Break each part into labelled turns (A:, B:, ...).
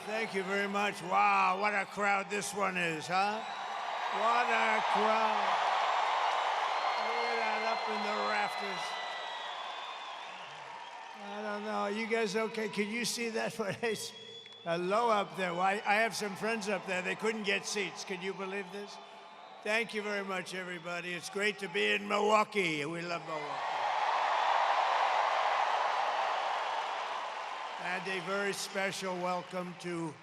A: Thank you very much. Wow, what a crowd this one is, huh? What a crowd. Look at that up in the rafters. I don't know, you guys okay? Can you see that place? Hello up there. Well, I have some friends up there. They couldn't get seats. Can you believe this? Thank you very much, everybody. It's great to be in Milwaukee. We love Milwaukee. And a very special welcome to,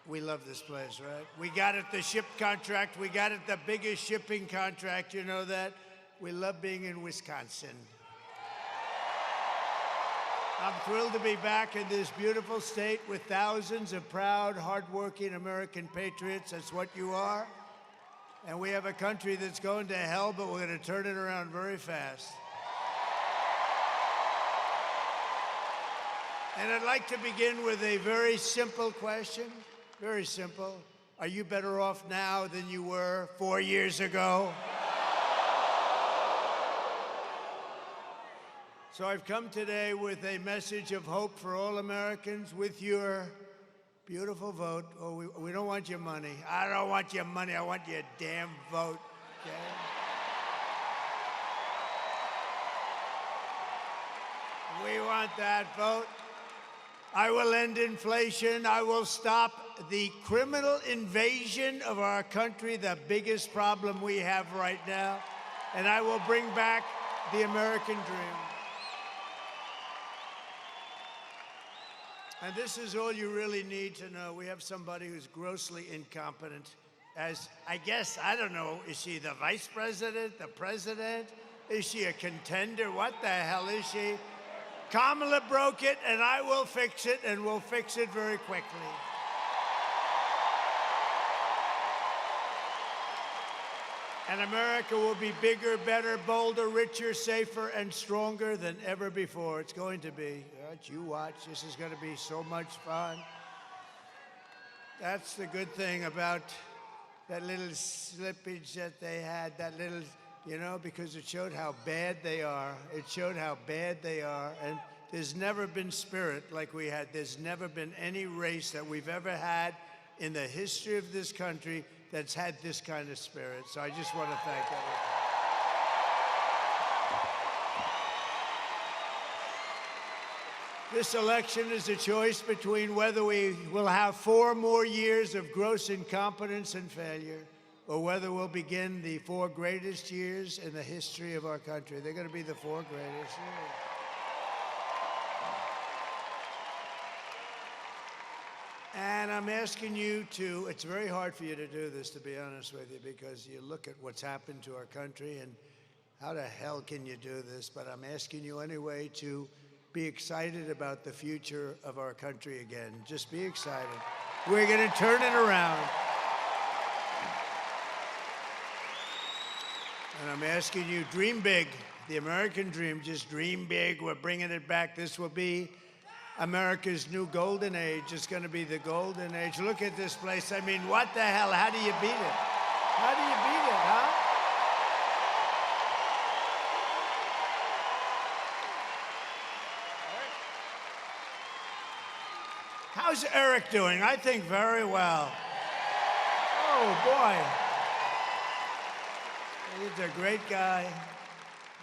A: we love this place, right? We got it, the ship contract. We got it, the biggest shipping contract. You know that? We love being in Wisconsin. I'm thrilled to be back in this beautiful state with thousands of proud, hardworking American patriots. That's what you are. And we have a country that's going to hell, but we're going to turn it around very fast. And I'd like to begin with a very simple question. Very simple. Are you better off now than you were 4 years ago? So I've come today with a message of hope for all Americans with your beautiful vote. Oh, we don't want your money. I don't want your money. I want your damn vote. Okay? We want that vote. I will end inflation. I will stop the criminal invasion of our country, the biggest problem we have right now. And I will bring back the American dream. And this is all you really need to know. We have somebody who's grossly incompetent. As, I guess, I don't know, is she the vice president, the president? Is she a contender? What the hell is she? Kamala broke it, and I will fix it, and we'll fix it very quickly. And America will be bigger, better, bolder, richer, safer, and stronger than ever before. It's going to be. You watch. This is going to be so much fun. That's the good thing about that little slippage that they had, that little, you know, because it showed how bad they are. It showed how bad they are. And there's never been spirit like we had. There's never been any race that we've ever had in the history of this country that's had this kind of spirit. So I just want to thank everybody. This election is a choice between whether we will have 4 more years of gross incompetence and failure, or whether we'll begin the 4 greatest years in the history of our country. They're going to be the 4 greatest years. And I'm asking you to, it's very hard for you to do this, to be honest with you, because you look at what's happened to our country and how the hell can you do this? But I'm asking you anyway to be excited about the future of our country again. Just be excited. We're going to turn it around. And I'm asking you, dream big. The American dream, just dream big. We're bringing it back. This will be America's new golden age. It's going to be the golden age. Look at this place. I mean, what the hell? How do you beat it? How do you beat it, huh? How's Eric doing? I think very well. Oh, boy. He's a great guy.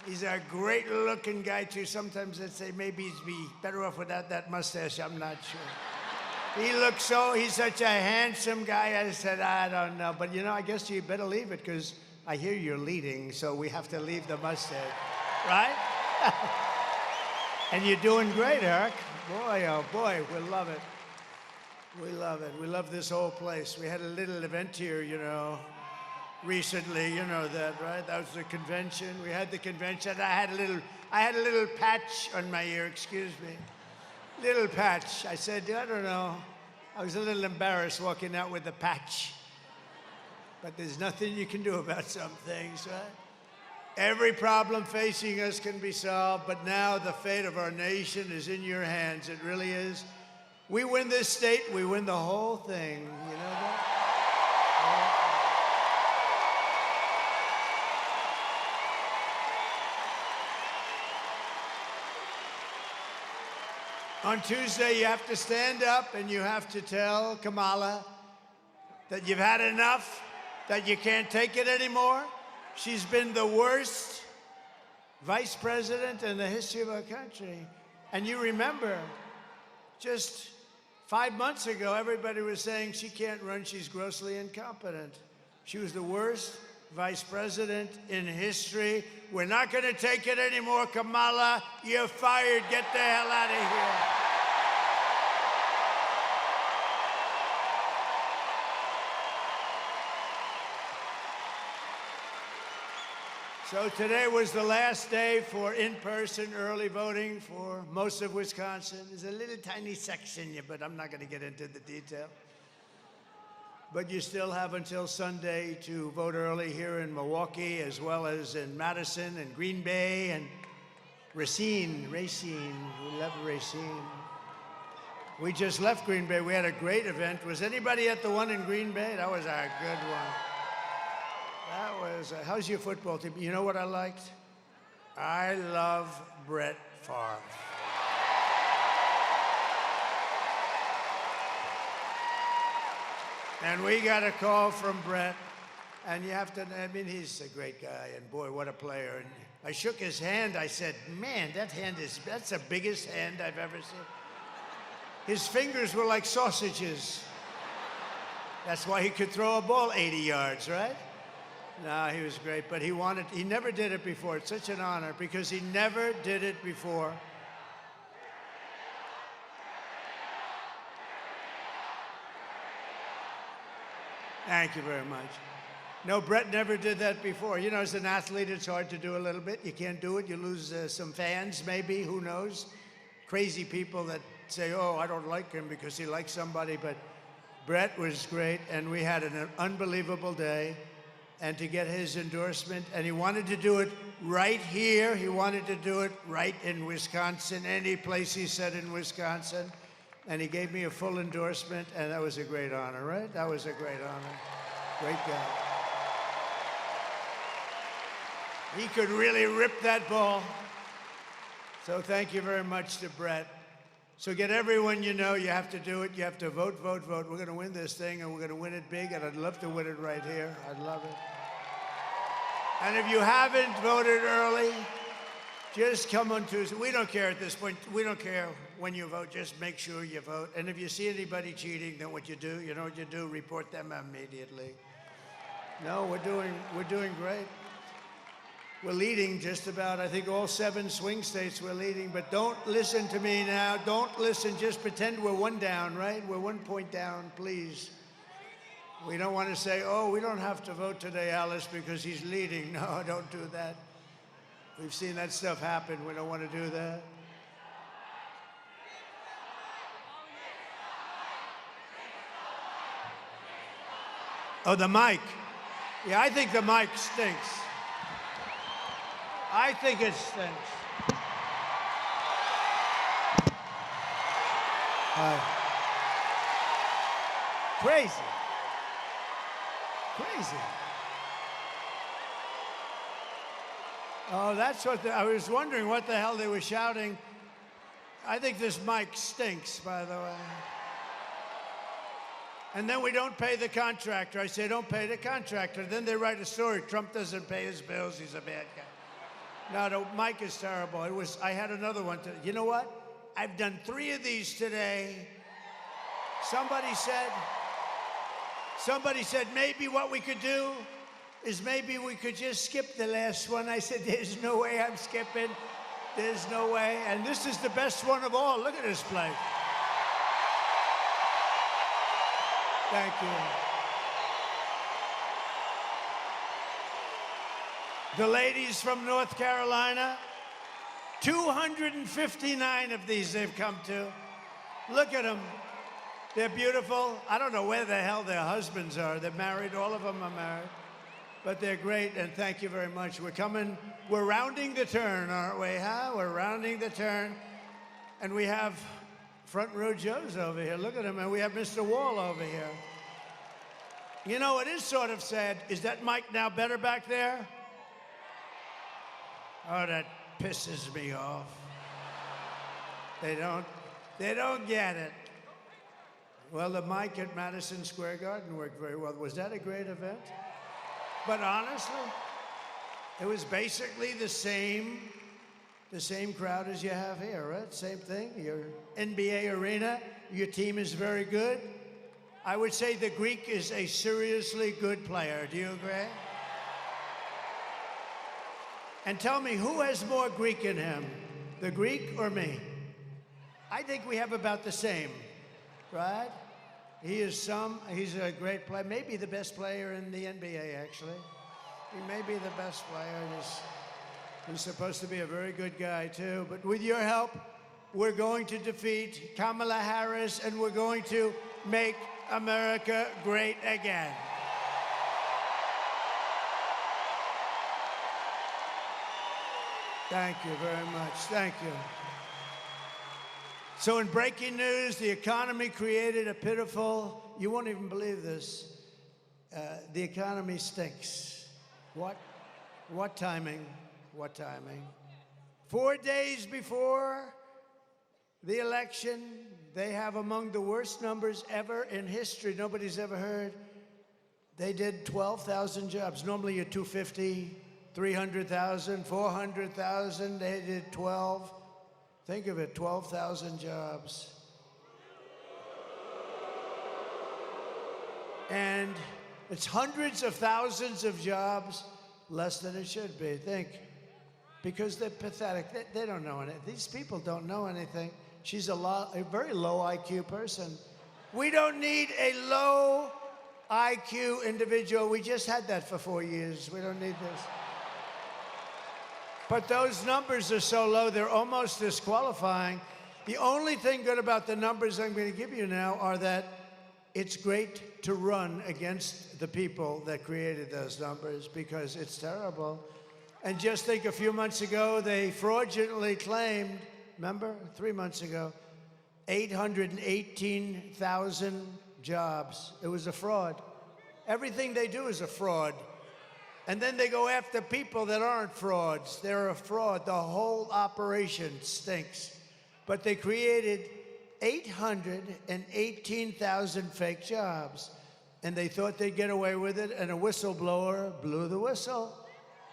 A: He's a great-looking guy, too. Sometimes I'd say maybe he'd be better off without that mustache. I'm not sure. He looks so, he's such a handsome guy. I said, I don't know. But, you know, I guess you better leave it, because I hear you're leading, so we have to leave the mustache. Right? And you're doing great, Eric. Boy, oh, boy, we love it. We love it. We love this whole place. We had a little event here, you know, recently. You know that, right? That was the convention. We had the convention. I had a little patch on my ear. Excuse me, little patch. I said, I don't know. I was a little embarrassed walking out with the patch. But there's nothing you can do about some things, right? Every problem facing us can be solved, but now the fate of our nation is in your hands. It really is. We win this state, we win the whole thing. You know that? On Tuesday, you have to stand up and you have to tell Kamala that you've had enough, that you can't take it anymore. She's been the worst vice president in the history of our country. And you remember, just 5 months ago, everybody was saying she can't run, she's grossly incompetent. She was the worst vice president in history. We're not going to take it anymore, Kamala. You're fired. Get the hell out of here. So today was the last day for in-person early voting for most of Wisconsin. There's a little tiny section, but I'm not going to get into the detail. But you still have until Sunday to vote early here in Milwaukee, as well as in Madison and Green Bay and Racine. We love Racine. We just left Green Bay. We had a great event. Was anybody at the one in Green Bay? That was a good one. That was, how's your football team? You know what I liked? I love Brett Favre. And we got a call from Brett, and you have to, I mean, he's a great guy, and boy, what a player. And I shook his hand. I said, man, that's the biggest hand I've ever seen. His fingers were like sausages. That's why he could throw a ball 80 yards, right? No, he was great, but he never did it before. It's such an honor because he never did it before. Thank you very much. No, Brett never did that before. You know, as an athlete, it's hard to do a little bit. You can't do it. You lose some fans, maybe, who knows? Crazy people that say, oh, I don't like him because he likes somebody. But Brett was great, and we had an unbelievable day. And to get his endorsement, and he wanted to do it right here. He wanted to do it right in Wisconsin, any place he said in Wisconsin. And he gave me a full endorsement, and that was a great honor, right? That was a great honor. Great guy. He could really rip that ball. So thank you very much to Brett. So get everyone you know, you have to do it. You have to vote, vote, vote. We're going to win this thing, and we're going to win it big, and I'd love to win it right here. I'd love it. And if you haven't voted early, just come on Tuesday. We don't care at this point. We don't care when you vote. Just make sure you vote. And if you see anybody cheating, then what you do, you know what you do? Report them immediately. No, we're doing great. We're leading just about, I think, all 7 swing states we're leading. But don't listen to me now. Don't listen. Just pretend we're 1 down, right? We're 1 point down, please. We don't want to say, oh, we don't have to vote today, Alice, because he's leading. No, don't do that. We've seen that stuff happen. We don't want to do that. Oh, the mic. Yeah, I think the mic stinks. I think it stinks. Crazy. Crazy. Oh, that's what I was wondering what the hell they were shouting. I think this mic stinks, by the way. And then we don't pay the contractor. I say, don't pay the contractor. Then they write a story. Trump doesn't pay his bills. He's a bad guy. No, the mic is terrible. I had another one today. You know what? I've done 3 of these today. Somebody said maybe what we could do is maybe we could just skip the last one. I said, there's no way I'm skipping. There's no way. And this is the best one of all. Look at this place. Thank you. The ladies from North Carolina, 259 of these they've come to. Look at them. They're beautiful. I don't know where the hell their husbands are. They're married. All of them are married. But they're great, and thank you very much. We're rounding the turn, aren't we, huh? We're rounding the turn. And we have front row Joes over here. Look at him, and we have Mr. Wall over here. You know, it is sort of sad. Is that mic now better back there? Oh, that pisses me off. They don't. They don't get it. Well, the mic at Madison Square Garden worked very well. Was that a great event? But honestly, it was basically the same crowd as you have here, right? Same thing. Your NBA arena, your team is very good. I would say the Greek is a seriously good player. Do you agree? And tell me, who has more Greek in him, the Greek or me? I think we have about the same, right? He's a great player, maybe the best player in the NBA, actually. He may be the best player. He's supposed to be a very good guy, too. But with your help, we're going to defeat Kamala Harris, and we're going to make America great again. Thank you very much. Thank you. So in breaking news, the economy created a pitiful, you won't even believe this, the economy stinks. What timing? What timing? 4 days before the election, they have among the worst numbers ever in history. Nobody's ever heard. They did 12,000 jobs. Normally you're 250, 300,000, 400,000. They did 12. Think of it, 12,000 jobs. And it's hundreds of thousands of jobs less than it should be. Think. Because they're pathetic. They don't know anything. These people don't know anything. She's a very low IQ person. We don't need a low IQ individual. We just had that for 4 years. We don't need this. But those numbers are so low, they're almost disqualifying. The only thing good about the numbers I'm going to give you now are that it's great to run against the people that created those numbers because it's terrible. And just think, a few months ago, they fraudulently claimed, remember, 3 months ago, 818,000 jobs. It was a fraud. Everything they do is a fraud. And then they go after people that aren't frauds. They're a fraud. The whole operation stinks. But they created 818,000 fake jobs. And they thought they'd get away with it, and a whistleblower blew the whistle.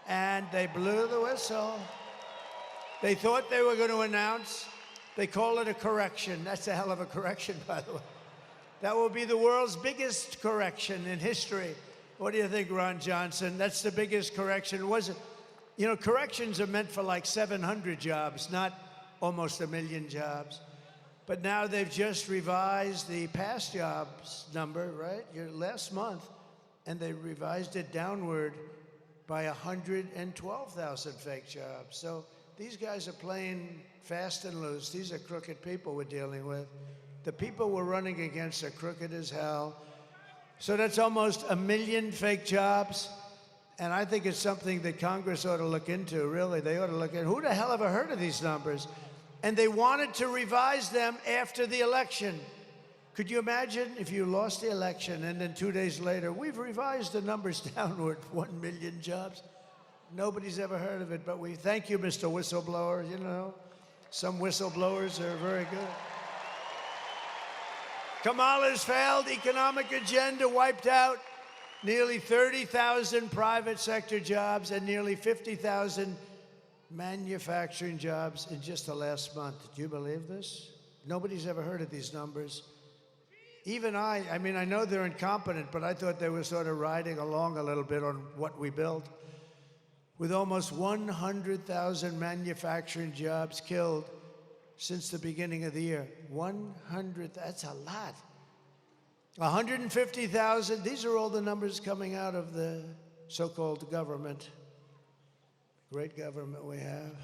A: And they blew the whistle. They thought they were going to announce. They call it a correction. That's a hell of a correction, by the way. That will be the world's biggest correction in history. What do you think, Ron Johnson? That's the biggest correction. Was it? You know, corrections are meant for like 700 jobs, not almost 1 million jobs. But now they've just revised the past jobs number, right? Last month, and they revised it downward by 112,000 fake jobs. So these guys are playing fast and loose. These are crooked people we're dealing with. The people we're running against are crooked as hell. So that's almost 1 million fake jobs. And I think it's something that Congress ought to look into, really. They ought to look at, who the hell ever heard of these numbers? And they wanted to revise them after the election. Could you imagine if you lost the election and then 2 days later, we've revised the numbers downward, 1 million jobs? Nobody's ever heard of it, but we thank you, Mr. Whistleblower. You know, some whistleblowers are very good. Kamala's failed economic agenda wiped out nearly 30,000 private sector jobs and nearly 50,000 manufacturing jobs in just the last month. Do you believe this? Nobody's ever heard of these numbers. Even I mean, I know they're incompetent, but I thought they were sort of riding along a little bit on what we built. With almost 100,000 manufacturing jobs killed since the beginning of the year. 100, that's a lot. 150,000, these are all the numbers coming out of the so-called government. Great government we have.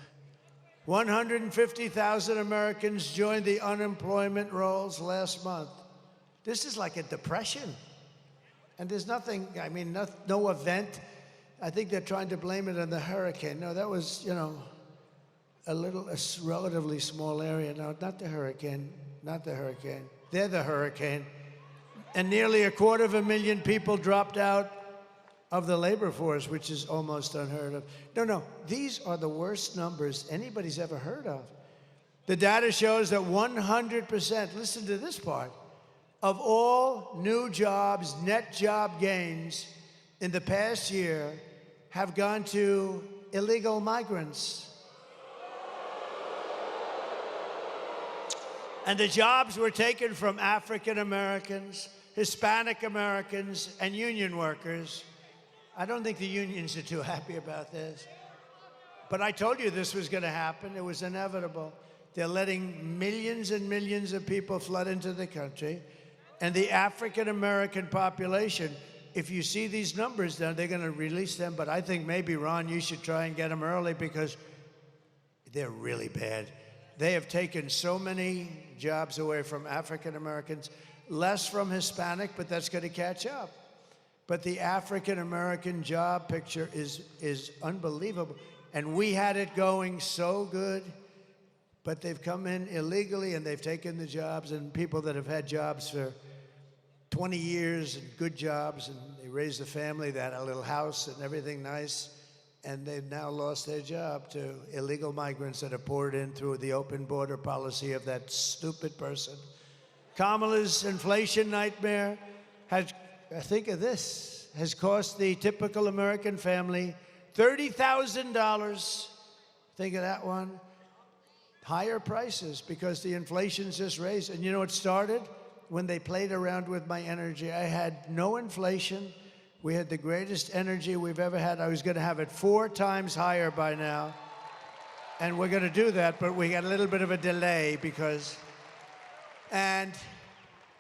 A: 150,000 Americans joined the unemployment rolls last month. This is like a depression. And there's nothing, I mean, no event. I think they're trying to blame it on the hurricane. No, that was, you know, a relatively small area. No, not the hurricane, not the hurricane. They're the hurricane. And nearly 250,000 people dropped out of the labor force, which is almost unheard of. No, these are the worst numbers anybody's ever heard of. The data shows that 100%, listen to this part, of all new jobs, net job gains in the past year have gone to illegal migrants. And the jobs were taken from African Americans, Hispanic Americans, and union workers. I don't think the unions are too happy about this. But I told you this was going to happen. It was inevitable. They're letting millions and millions of people flood into the country. And the African American population, if you see these numbers now, they're going to release them. But I think maybe, Ron, you should try and get them early because they're really bad. They have taken so many jobs away from African Americans, less from Hispanic, but that's going to catch up. But the African American job picture is unbelievable. And we had it going so good, but they've come in illegally and they've taken the jobs, and people that have had jobs for 20 years and good jobs, and they raised a family, they had a little house and everything nice, and they've now lost their job to illegal migrants that have poured in through the open border policy of that stupid person. Kamala's inflation nightmare has, think of this, has cost the typical American family $30,000. Think of that one. Higher prices because the inflation's just raised. And you know, it started when they played around with my energy. I had no inflation. We had the greatest energy we've ever had. I was going to have it 4 times higher by now. And we're going to do that, but we got a little bit of a delay because, and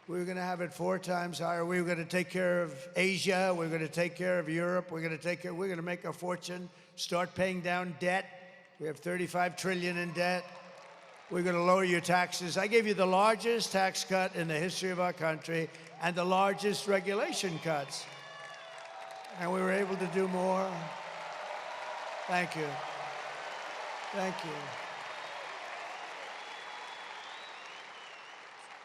A: we were going to have it 4 times higher. We were going to take care of Asia. We were going to take care of Europe. We're going to make a fortune, start paying down debt. We have $35 trillion in debt. We're going to lower your taxes. I gave you the largest tax cut in the history of our country and the largest regulation cuts. And we were able to do more. Thank you. Thank you.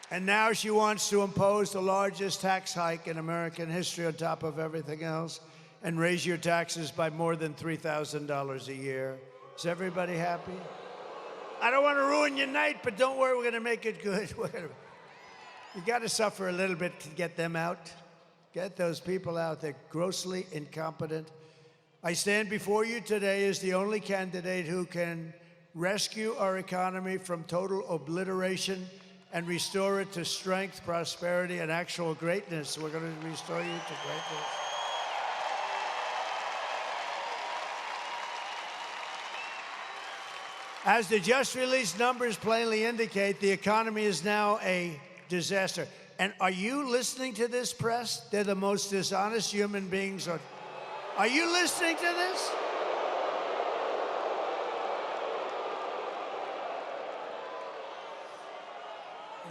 A: And now she wants to impose the largest tax hike in American history on top of everything else and raise your taxes by more than $3,000 a year. Is everybody happy? I don't want to ruin your night, but don't worry, we're going to make it good. You got to suffer a little bit to get them out. Get those people out. They're grossly incompetent. I stand before you today as the only candidate who can rescue our economy from total obliteration and restore it to strength, prosperity, and actual greatness. We're going to restore you to greatness. As the just released numbers plainly indicate, the economy is now a disaster. And are you listening to this, press? They're the most dishonest human beings. Are you listening to this?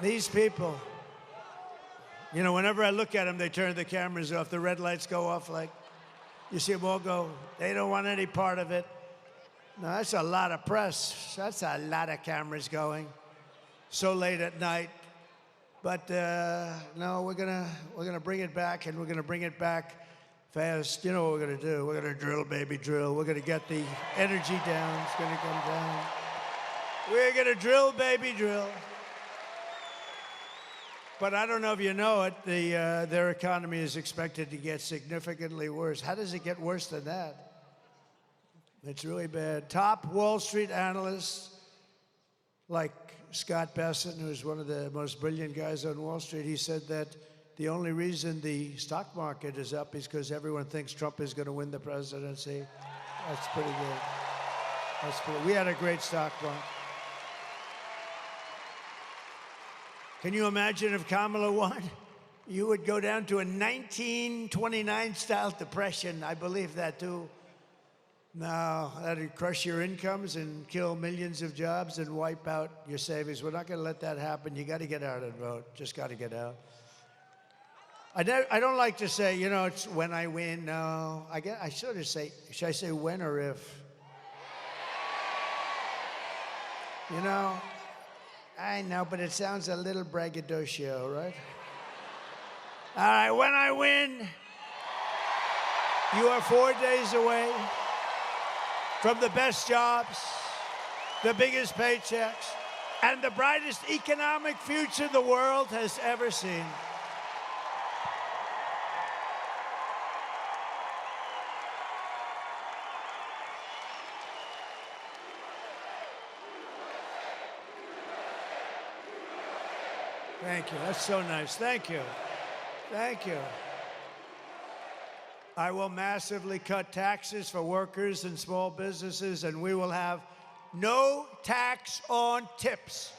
A: These people, you know, whenever I look at them, they turn the cameras off. The red lights go off like, you see them all go, they don't want any part of it. No, that's a lot of press. That's a lot of cameras going so late at night. But no, we're gonna bring it back, and we're gonna bring it back fast. You know what we're gonna do? We're gonna drill, baby, drill. We're gonna get the energy down. It's gonna come down. We're gonna drill, baby, drill. But I don't know if you know it, their economy is expected to get significantly worse. How does it get worse than that? It's really bad. Top Wall Street analysts like Scott Bessent, who's one of the most brilliant guys on Wall Street, he said that the only reason the stock market is up is because everyone thinks Trump is going to win the presidency. That's pretty good. We had a great stock market. Can you imagine if Kamala won? You would go down to a 1929-style depression. I believe that, too. No, that would crush your incomes and kill millions of jobs and wipe out your savings. We're not going to let that happen. You got to get out and vote. Just got to get out. I don't like to say, you know, it's when I win. No, I sort of say, should I say when or if? You know, I know, but it sounds a little braggadocio, right? All right, when I win, you are 4 days away from the best jobs, the biggest paychecks, and the brightest economic future the world has ever seen. Thank you. That's so nice. Thank you. Thank you. I will massively cut taxes for workers and small businesses, and we will have no tax on tips.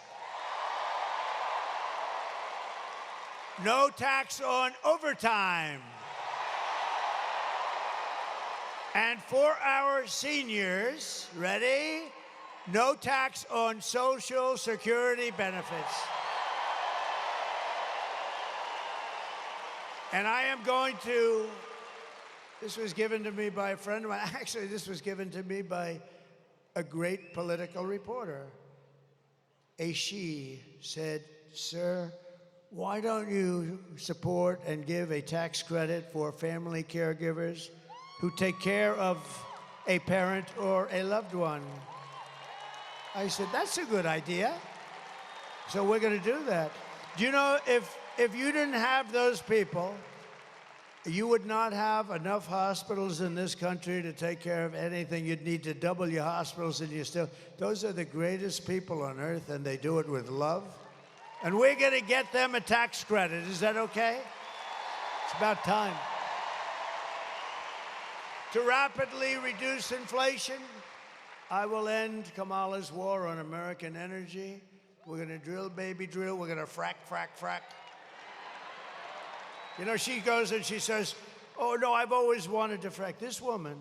A: No tax on overtime. And for our seniors, ready? No tax on Social Security benefits. And I am going to, this was given to me by a friend of mine. Actually, this was given to me by a great political reporter. She said, "Sir, why don't you support and give a tax credit for family caregivers who take care of a parent or a loved one?" I said, "That's a good idea." So we're going to do that. Do you know, if you didn't have those people, you would not have enough hospitals in this country to take care of anything. You'd need to double your hospitals, and you still, those are the greatest people on earth, and they do it with love. And we're going to get them a tax credit. Is that okay? It's about time. To rapidly reduce inflation, I will end Kamala's war on American energy. We're going to drill, baby, drill. We're going to frack, frack, frack. You know, she goes and she says, "Oh, no, I've always wanted to frack." This woman,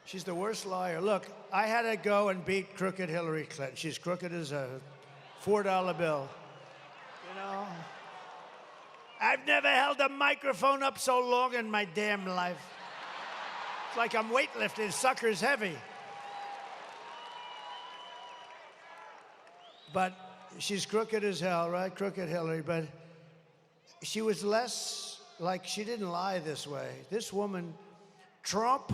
A: she's the worst liar. Look, I had to go and beat crooked Hillary Clinton. She's crooked as a $4 bill. You know, I've never held a microphone up so long in my damn life. It's like I'm weightlifting. Sucker's heavy. But she's crooked as hell, right? Crooked Hillary. But she was less like, she didn't lie this way. This woman, Trump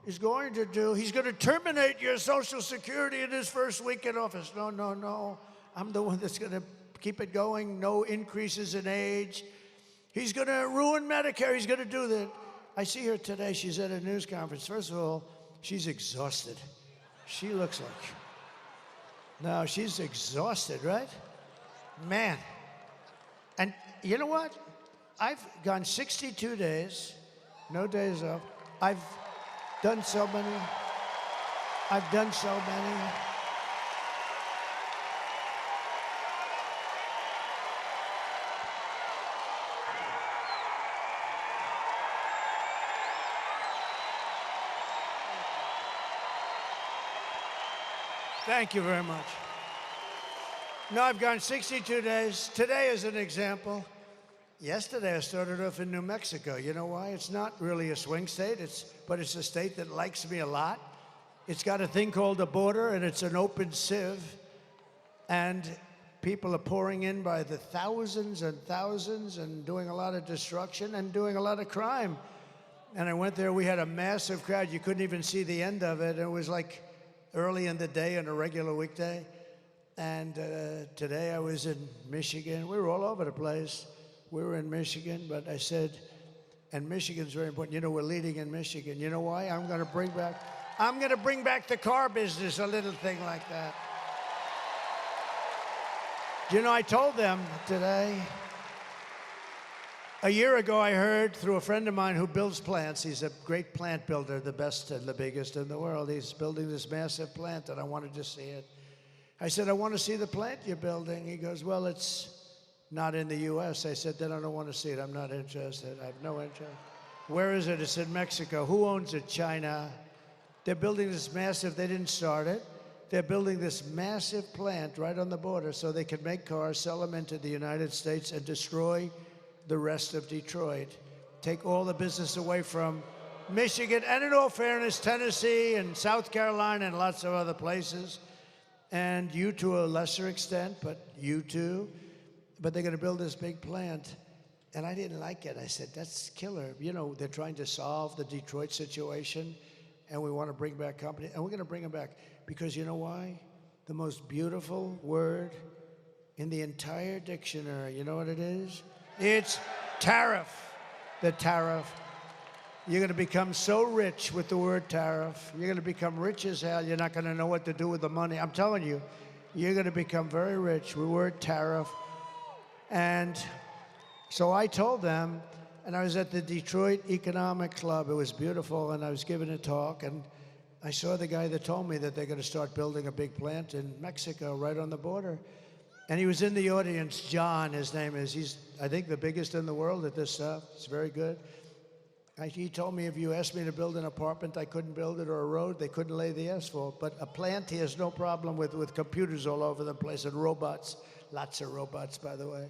A: is going to do, he's going to terminate your Social Security in his first week in office. No, no, no. I'm the one that's going to keep it going. No increases in age. He's going to ruin Medicare. He's going to do that. I see her today. She's at a news conference. First of all, she's exhausted. She looks like, no, she's exhausted, right? Man. And you know what? I've gone 62 days, no days off. I've done so many. Thank you very much. No, I've gone 62 days. Today is an example. Yesterday I started off in New Mexico. You know why? It's not really a swing state, but it's a state that likes me a lot. It's got a thing called a border, and it's an open sieve. And people are pouring in by the thousands and thousands and doing a lot of destruction and doing a lot of crime. And I went there, we had a massive crowd. You couldn't even see the end of it. It was like early in the day on a regular weekday. And today I was in Michigan. We were all over the place. We were in Michigan, but I said, and Michigan's very important. You know, we're leading in Michigan. You know why? I'm going to bring back the car business, a little thing like that. You know, I told them today, a year ago I heard through a friend of mine who builds plants. He's a great plant builder, the best and the biggest in the world. He's building this massive plant, and I wanted to see it. I said, "I want to see the plant you're building." He goes, "Well, it's not in the U.S." I said, "Then I don't want to see it. I'm not interested. I have no interest." "Where is it?" It's in Mexico. "Who owns it?" "China." They're building this massive, they didn't start it. They're building this massive plant right on the border so they can make cars, sell them into the United States, and destroy the rest of Detroit. Take all the business away from Michigan, and in all fairness, Tennessee and South Carolina and lots of other places. And you to a lesser extent, but you too. But they're going to build this big plant. And I didn't like it. I said, "That's killer." You know, they're trying to solve the Detroit situation, and we want to bring back company. And we're going to bring them back. Because you know why? the most beautiful word in the entire dictionary. You know what it is? It's tariff. The tariff. You're going to become so rich with the word tariff. You're going to become rich as hell. You're not going to know what to do with the money. I'm telling you, you're going to become very rich with the word tariff. And so I told them, and I was at the Detroit Economic Club. It was beautiful, and I was giving a talk, and I saw the guy that told me that they're going to start building a big plant in Mexico right on the border. And he was in the audience, John, his name is. He's, I think, the biggest in the world at this stuff. It's very good. He told me if you asked me to build an apartment, I couldn't build it, or a road, they couldn't lay the asphalt. But a plant, he has no problem with computers all over the place and robots. Lots of robots, by the way.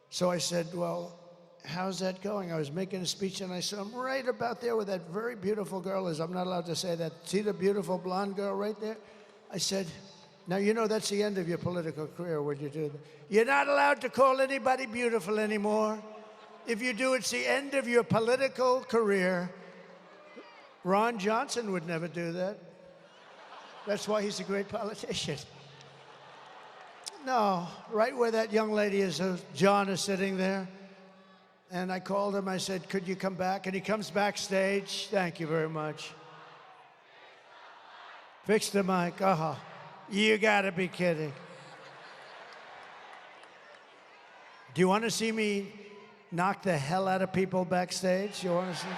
A: So I said, well, how's that going? I was making a speech, and I saw him right about there where that very beautiful girl is. I'm not allowed to say that. See the beautiful blonde girl right there? I said, now, you know that's the end of your political career when you do that. You're not allowed to call anybody beautiful anymore. If you do, it's the end of your political career. Ron Johnson would never do that. That's why he's a great politician. No, right where that young lady is, John is sitting there. And I called him, I said, could you come back? And he comes backstage. Thank you very much. Fix the mic. You gotta be kidding. Do you want to see me knock the hell out of people backstage? You want to see me?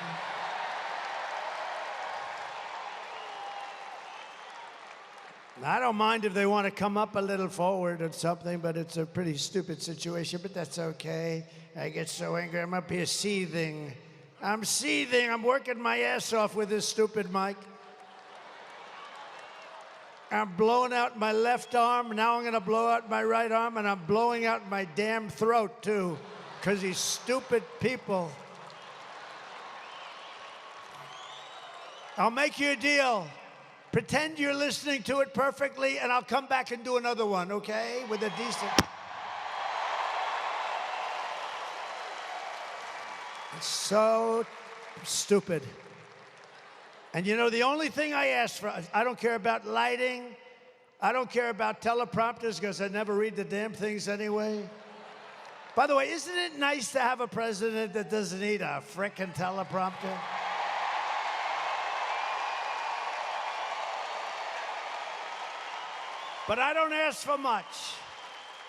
A: I don't mind if they want to come up a little forward or something, but it's a pretty stupid situation, but that's okay. I get so angry, I'm up here seething. I'm seething, I'm working my ass off with this stupid mic. I'm blowing out my left arm, now I'm gonna blow out my right arm, and I'm blowing out my damn throat too, because these stupid people. I'll make you a deal. Pretend you're listening to it perfectly, and I'll come back and do another one, okay? With a decent... It's so stupid. And you know, the only thing I ask for, I don't care about lighting, I don't care about teleprompters, because I never read the damn things anyway. By the way, isn't it nice to have a president that doesn't need a frickin' teleprompter? But I don't ask for much.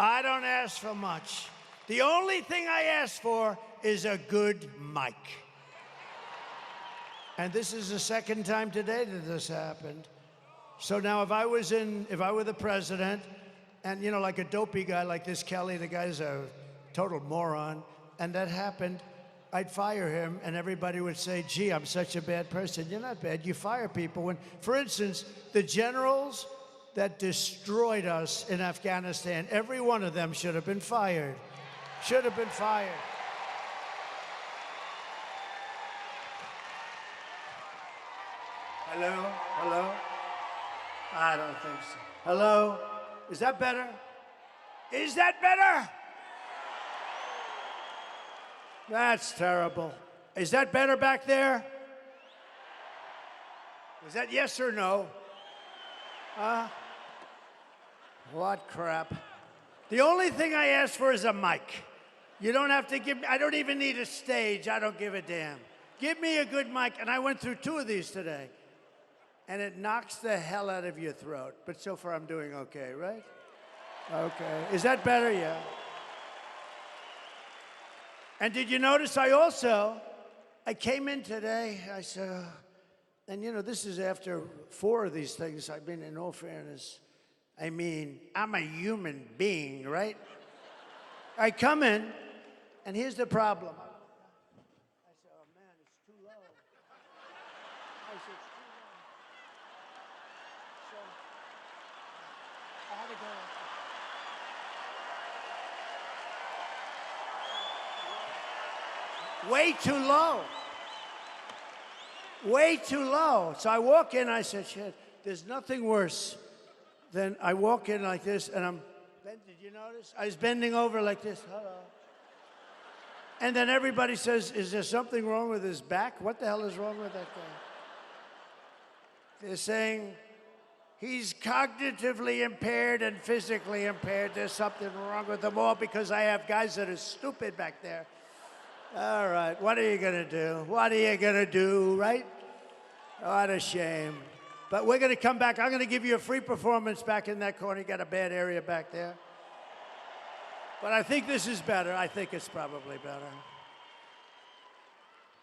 A: I don't ask for much. The only thing I ask for is a good mic. And this is the second time today that this happened. So now if I were the president, and you know, like a dopey guy like this Kelly, the guy's a total moron, and that happened, I'd fire him, and everybody would say, gee, I'm such a bad person. You're not bad, you fire people. When, for instance, the generals that destroyed us in Afghanistan, every one of them should have been fired. Should have been fired. Hello? Hello? I don't think so. Hello? Is that better? Is that better? That's terrible. Is that better back there? Was that yes or no? What crap. The only thing I ask for is a mic. You don't have to give me, I don't even need a stage. I don't give a damn. Give me a good mic. And I went through 2 of these today. And it knocks the hell out of your throat. But so far I'm doing okay, right? Okay. Is that better? Yeah. And did you notice I came in today, I said, and you know, this is after 4 of these things. I mean, in all fairness, I mean, I'm a human being, right? I come in, and here's the problem. I said, oh man, it's too low. I said, it's too low. So, I had to go. Way too low. Way too low. So I walk in, I said, shit, there's nothing worse than I walk in like this, and did you notice? I was bending over like this, hello. And then everybody says, is there something wrong with his back? What the hell is wrong with that guy? They're saying, He's cognitively impaired and physically impaired. There's something wrong with them all because I have guys that are stupid back there. All right, what are you gonna do? What are you gonna do, right? What a shame. But we're gonna come back. I'm gonna give you a free performance back in that corner. You got a bad area back there. But I think this is better. I think it's probably better.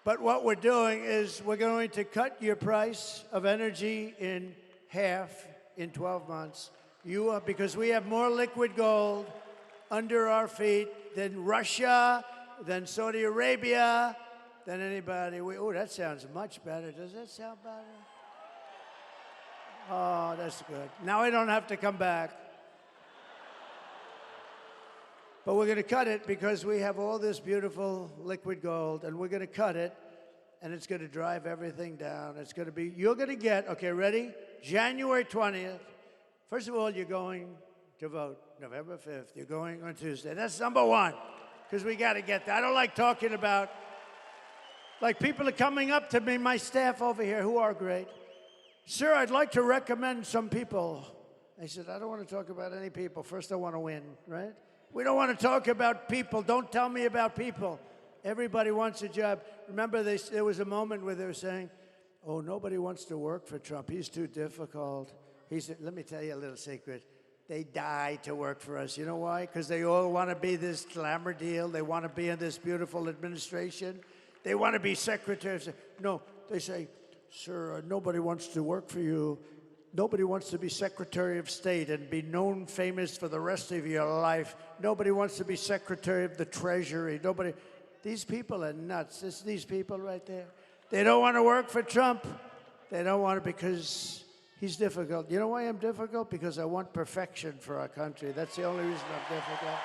A: But what we're doing is we're going to cut your price of energy in half in 12 months. Because we have more liquid gold under our feet than Russia, than Saudi Arabia, than anybody. Oh, that sounds much better. Does that sound better? Oh, that's good. Now I don't have to come back. But we're going to cut it because we have all this beautiful liquid gold, and we're going to cut it, and it's going to drive everything down. It's going to be, you're going to get, okay, ready? January 20th. First of all, you're going to vote. November 5th, you're going on Tuesday. That's number one, because we got to get that. I don't like talking about, like people are coming up to me, my staff over here, who are great. Sir, I'd like to recommend some people. I said, I don't want to talk about any people. First, I want to win, right? We don't want to talk about people. Don't tell me about people. Everybody wants a job. Remember, there was a moment where they were saying, oh, nobody wants to work for Trump. He's too difficult. He said, let me tell you a little secret. They die to work for us. You know why? Because they all want to be this glamour deal. They want to be in this beautiful administration. They want to be secretaries. No, they say, sir, nobody wants to work for you. Nobody wants to be Secretary of State and be known famous for the rest of your life. Nobody wants to be Secretary of the Treasury. Nobody. These people are nuts. It's these people right there. They don't want to work for Trump. They don't want it because he's difficult. You know why I'm difficult? Because I want perfection for our country. That's the only reason I'm difficult.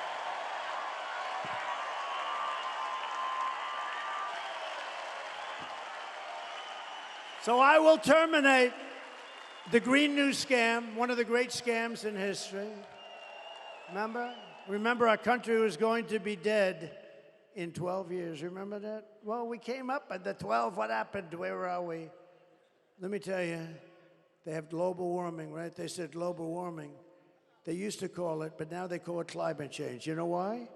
A: So I will terminate the Green New Scam, one of the great scams in history. Remember our country was going to be dead in 12 years. Remember that? Well, we came up at the 12. What happened? Where are we? Let me tell you, they have global warming, right? They said global warming. They used to call it, but now they call it climate change. You know why?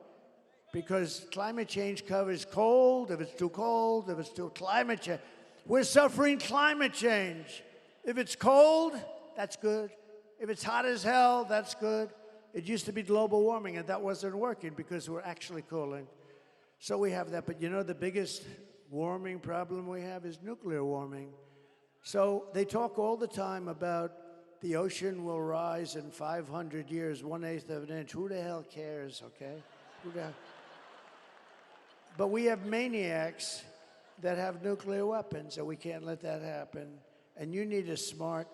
A: Because climate change covers cold, if it's too cold, if it's too climate change. We're suffering climate change. If it's cold, that's good. If it's hot as hell, that's good. It used to be global warming, and that wasn't working because we're actually cooling. So we have that. But you know, the biggest warming problem we have is nuclear warming. So they talk all the time about the ocean will rise in 500 years, 1/8 of an inch. Who the hell cares, okay? But we have maniacs that have nuclear weapons, and we can't let that happen. And you need a smart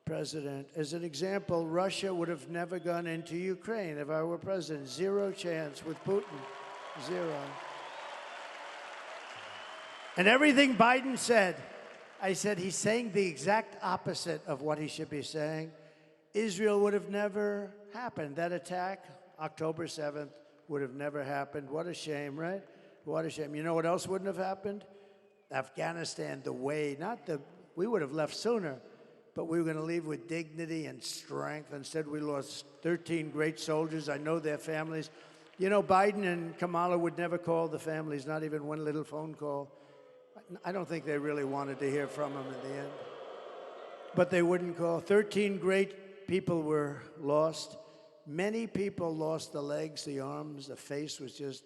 A: president. As an example, Russia would have never gone into Ukraine if I were president. Zero chance with Putin. Zero. And everything Biden said, I said he's saying the exact opposite of what he should be saying. Israel would have never happened. That attack, October 7th, would have never happened. What a shame, right? What a shame. You know what else wouldn't have happened? Afghanistan, we would have left sooner, but we were going to leave with dignity and strength. Instead, we lost 13 great soldiers. I know their families. You know, Biden and Kamala would never call the families, not even one little phone call. I don't think they really wanted to hear from them in the end. But they wouldn't call. 13 great people were lost. Many people lost the legs, the arms, the face was just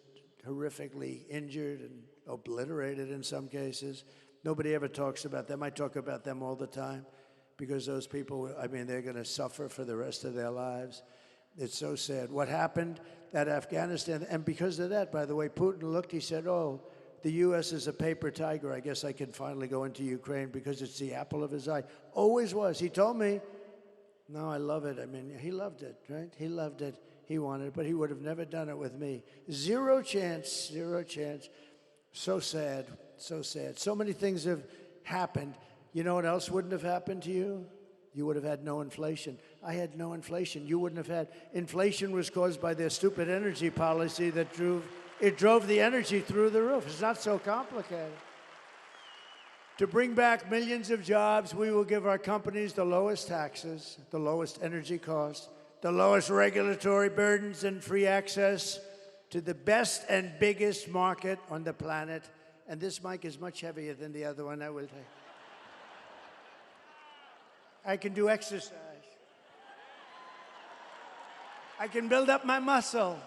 A: horrifically injured and obliterated in some cases. Nobody ever talks about them. I talk about them all the time because those people, I mean, they're going to suffer for the rest of their lives. It's so sad. What happened at Afghanistan, and because of that, by the way, Putin looked, he said, oh, the U.S. is a paper tiger. I guess I can finally go into Ukraine because it's the apple of his eye. Always was. He told me, no, I love it. I mean, he loved it, right? He loved it. He wanted it, but he would have never done it with me. Zero chance, zero chance. So sad, so sad. So many things have happened. You know what else wouldn't have happened to you? You would have had no inflation. I had no inflation. You wouldn't have had. Inflation was caused by their stupid energy policy that drove the energy through the roof. It's not so complicated. To bring back millions of jobs, we will give our companies the lowest taxes, the lowest energy costs, the lowest regulatory burdens, and free access to the best and biggest market on the planet. And this mic is much heavier than the other one, I will tell you. I can do exercise. I can build up my muscle.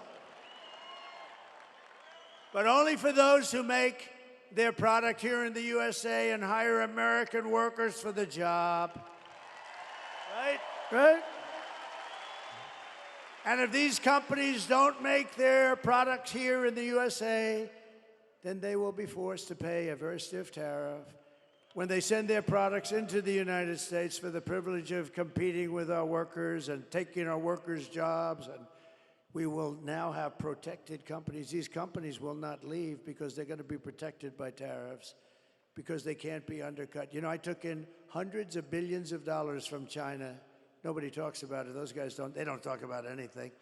A: But only for those who make their product here in the USA and hire American workers for the job. Right? Right? And if these companies don't make their products here in the USA, then they will be forced to pay a very stiff tariff when they send their products into the United States for the privilege of competing with our workers and taking our workers' jobs. And we will now have protected companies. These companies will not leave because they're going to be protected by tariffs, because they can't be undercut. You know, I took in hundreds of billions of dollars from China. Nobody talks about it. Those guys don't talk about anything.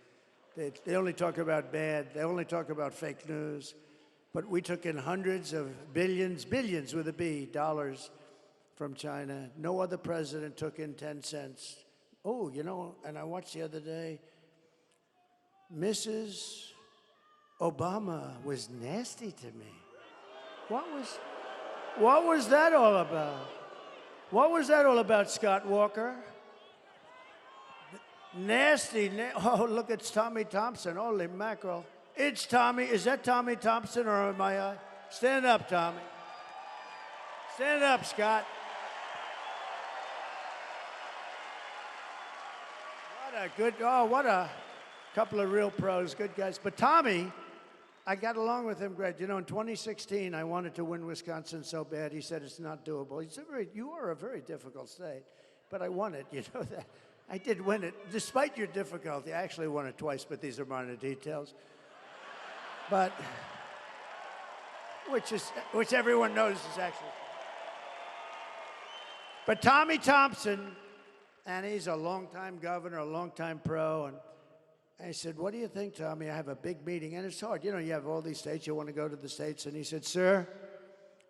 A: They only talk about bad. They only talk about fake news. But we took in hundreds of billions with a B, dollars from China. No other president took in 10 cents. Oh, you know, and I watched the other day, Mrs. Obama was nasty to me. What was that all about? What was that all about, Scott Walker? Nasty. Oh, look, it's Tommy Thompson. Holy mackerel. It's Tommy. Is that Tommy Thompson or am I? Stand up, Tommy. Stand up, Scott. What a couple of real pros, good guys. But Tommy, I got along with him great. You know, in 2016, I wanted to win Wisconsin so bad. He said it's not doable. He said, you are a very difficult state. But I won it, you know that. I did win it, despite your difficulty. I actually won it twice, but these are minor details. But, which everyone knows is actually. But Tommy Thompson, and he's a longtime governor, a longtime pro, and I said, what do you think, Tommy? I have a big meeting, and it's hard. You know, you have all these states, you want to go to the states, and he said, sir,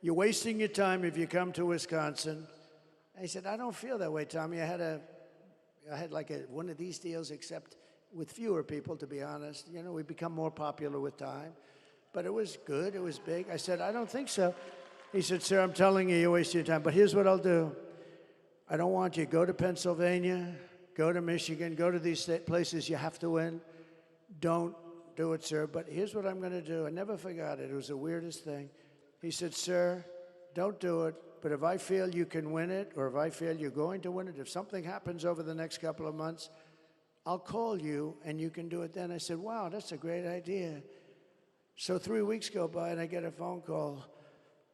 A: you're wasting your time if you come to Wisconsin. I said, I don't feel that way, Tommy. I had like one of these deals, except with fewer people, to be honest. You know, we become more popular with time. But it was good, it was big. I said, I don't think so. He said, sir, I'm telling you, you're wasting your time. But here's what I'll do. I don't want you to go to Pennsylvania, go to Michigan, go to these places you have to win. Don't do it, sir. But here's what I'm going to do. I never forgot it. It was the weirdest thing. He said, sir, don't do it. But if I feel you can win it, or if I feel you're going to win it, if something happens over the next couple of months, I'll call you and you can do it then. I said, wow, that's a great idea. So 3 weeks go by and I get a phone call.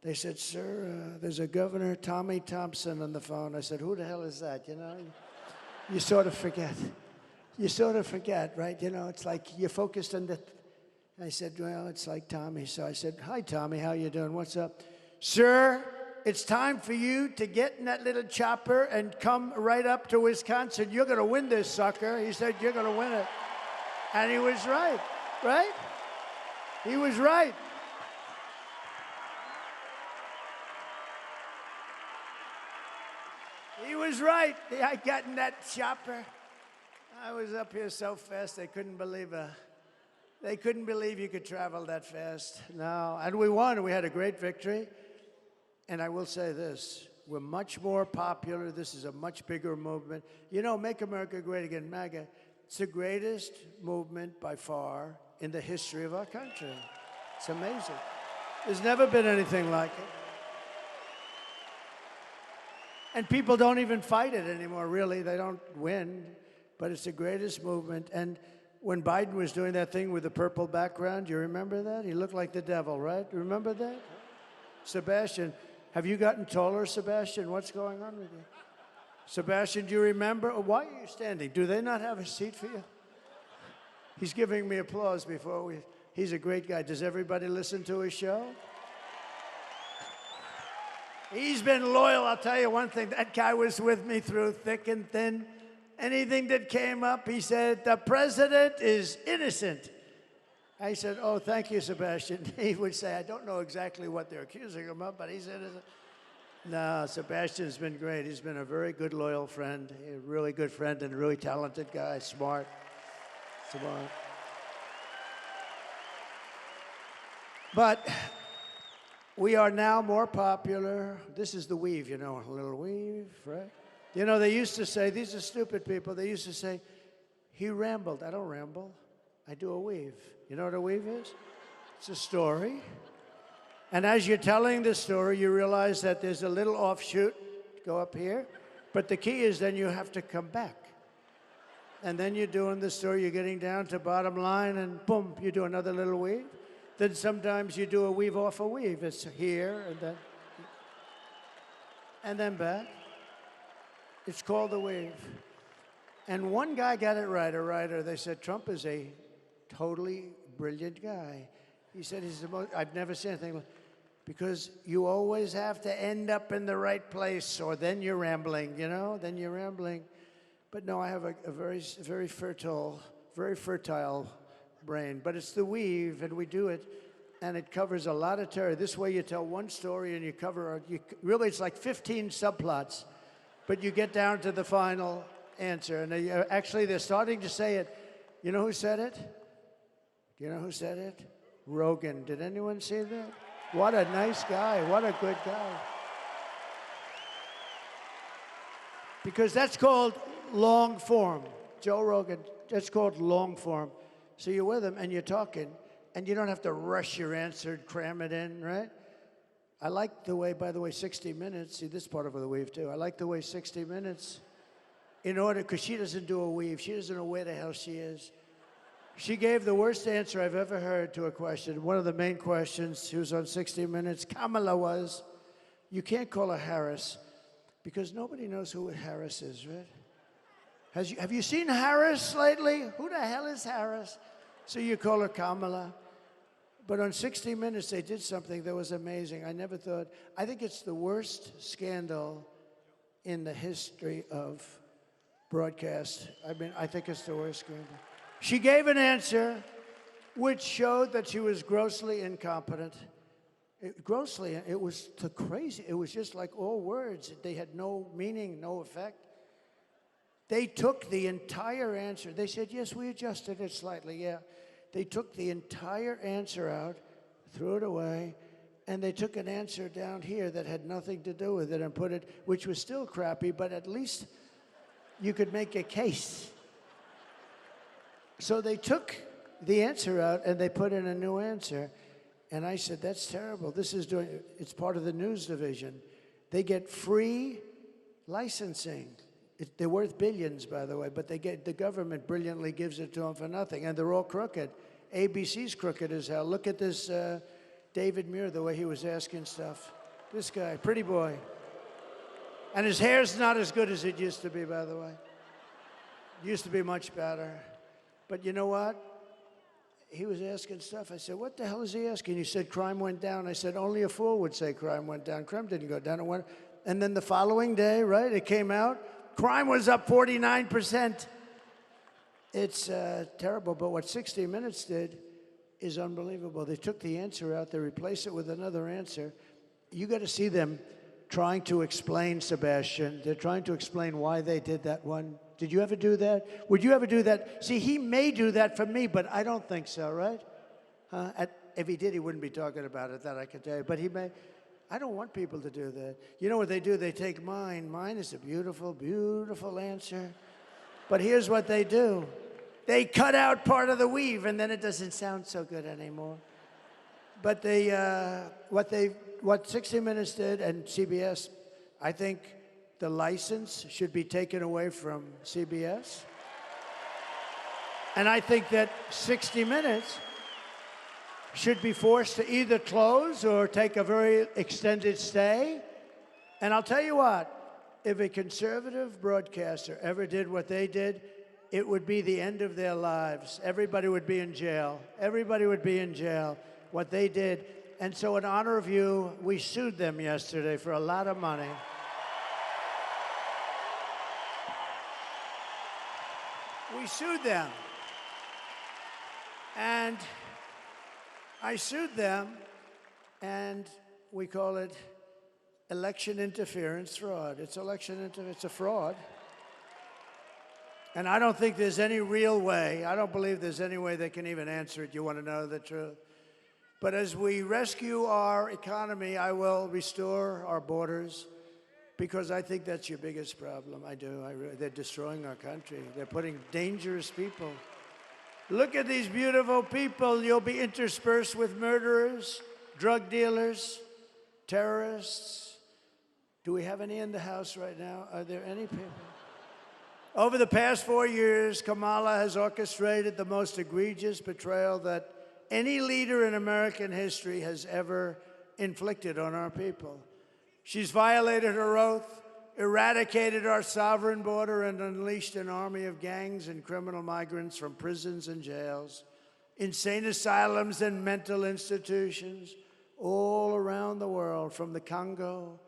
A: They said, sir, there's a Governor Tommy Thompson on the phone. I said, who the hell is that? You know, you sort of forget. You sort of forget, right? You know, it's like you're focused on the. I said, well, it's like Tommy. So I said, hi, Tommy, how you doing? What's up? Sir, it's time for you to get in that little chopper and come right up to Wisconsin. You're going to win this, sucker. He said, you're going to win it. And he was right, right? He was right. He was right. I got in that chopper. I was up here so fast they couldn't believe you could travel that fast. No, and we won. We had a great victory. And I will say this, we're much more popular. This is a much bigger movement. You know, Make America Great Again, MAGA, it's the greatest movement by far in the history of our country. It's amazing. There's never been anything like it. And people don't even fight it anymore, really. They don't win, but it's the greatest movement. And when Biden was doing that thing with the purple background, you remember that? He looked like the devil, right? Remember that? Sebastian, have you gotten taller, Sebastian? What's going on with you? Sebastian, do you remember? Why are you standing? Do they not have a seat for you? He's giving me applause before we. He's a great guy. Does everybody listen to his show? He's been loyal. I'll tell you one thing. That guy was with me through thick and thin. Anything that came up, he said, the president is innocent. I said, oh, thank you, Sebastian. He would say, I don't know exactly what they're accusing him of, but he's innocent. No, Sebastian's been great. He's been a very good, loyal friend, a really good friend, and a really talented guy, smart. But we are now more popular. This is the weave, you know, a little weave, right? You know, they used to say, these are stupid people, they used to say, he rambled. I don't ramble. I do a weave. You know what a weave is? It's a story. And as you're telling the story, you realize that there's a little offshoot, go up here. But the key is then you have to come back. And then you're doing the story, you're getting down to bottom line, and boom, you do another little weave. Then sometimes you do a weave off a weave. It's here, and then back. It's called the weave. And one guy got it right, a writer. They said, Trump is a totally brilliant guy. He said, he's the most, I've never seen anything like, because you always have to end up in the right place, or then you're rambling, you know, then you're rambling. But no, I have a very fertile brain. But it's the weave, and we do it, and it covers a lot of territory. This way you tell one story, and you cover, really it's like 15 subplots, but you get down to the final answer. And actually, they're starting to say it. You know who said it? Do you know who said it? Rogan. Did anyone see that? What a nice guy. What a good guy. Because that's called long form. Joe Rogan, that's called long form. So you're with him and you're talking, and you don't have to rush your answer, cram it in, right? I like the way, by the way, 60 Minutes, see this part of the weave too. I like the way 60 Minutes, in order, because she doesn't do a weave. She doesn't know where the hell she is. She gave the worst answer I've ever heard to a question. One of the main questions, she was on 60 Minutes, Kamala was, you can't call her Harris, because nobody knows who Harris is, right? Have you seen Harris lately? Who the hell is Harris? So you call her Kamala. But on 60 Minutes, they did something that was amazing. I never thought, I think it's the worst scandal in the history of broadcast. I mean, I think it's the worst scandal. She gave an answer which showed that she was grossly incompetent. It was crazy. It was just like all words. They had no meaning, no effect. They took the entire answer. They said, yes, we adjusted it slightly, yeah. They took the entire answer out, threw it away, and they took an answer down here that had nothing to do with it and put it, which was still crappy, but at least you could make a case. So they took the answer out and they put in a new answer. And I said, that's terrible. It's part of the news division. They get free licensing. They're worth billions, by the way, but the government brilliantly gives it to them for nothing, and they're all crooked. ABC's crooked as hell. Look at this David Muir, the way he was asking stuff. This guy, pretty boy. And his hair's not as good as it used to be, by the way. It used to be much better. But you know what? He was asking stuff. I said, what the hell is he asking? He said, crime went down. I said, only a fool would say crime went down. Crime didn't go down. It went. And then the following day, right, it came out. Crime was up 49%. It's terrible, but what 60 Minutes did is unbelievable. They took the answer out, they replaced it with another answer. You got to see them trying to explain, Sebastian. They're trying to explain why they did that one. Did you ever do that? Would you ever do that? See, he may do that for me, but I don't think so, right? If he did, he wouldn't be talking about it, that I can tell you. But he may. I don't want people to do that. You know what they do? They take mine. Mine is a beautiful, beautiful answer. But here's what they do. They cut out part of the weave, and then it doesn't sound so good anymore. But what 60 Minutes did, and CBS, I think the license should be taken away from CBS. And I think that 60 Minutes should be forced to either close or take a very extended stay. And I'll tell you what, if a conservative broadcaster ever did what they did, it would be the end of their lives. Everybody would be in jail. Everybody would be in jail, what they did. And so in honor of you, we sued them yesterday for a lot of money. We sued them. And I sued them, and we call it election interference fraud. It's it's a fraud. And I don't think there's any real way, I don't believe there's any way they can even answer it. You want to know the truth? But as we rescue our economy, I will restore our borders, because I think that's your biggest problem. I do. They're destroying our country. They're putting dangerous people. Look at these beautiful people. You'll be interspersed with murderers, drug dealers, terrorists. Do we have any in the house right now? Are there any people? Over the past 4 years, Kamala has orchestrated the most egregious betrayal that any leader in American history has ever inflicted on our people. She's violated her oath, eradicated our sovereign border, and unleashed an army of gangs and criminal migrants from prisons and jails, insane asylums and mental institutions all around the world, from the Congo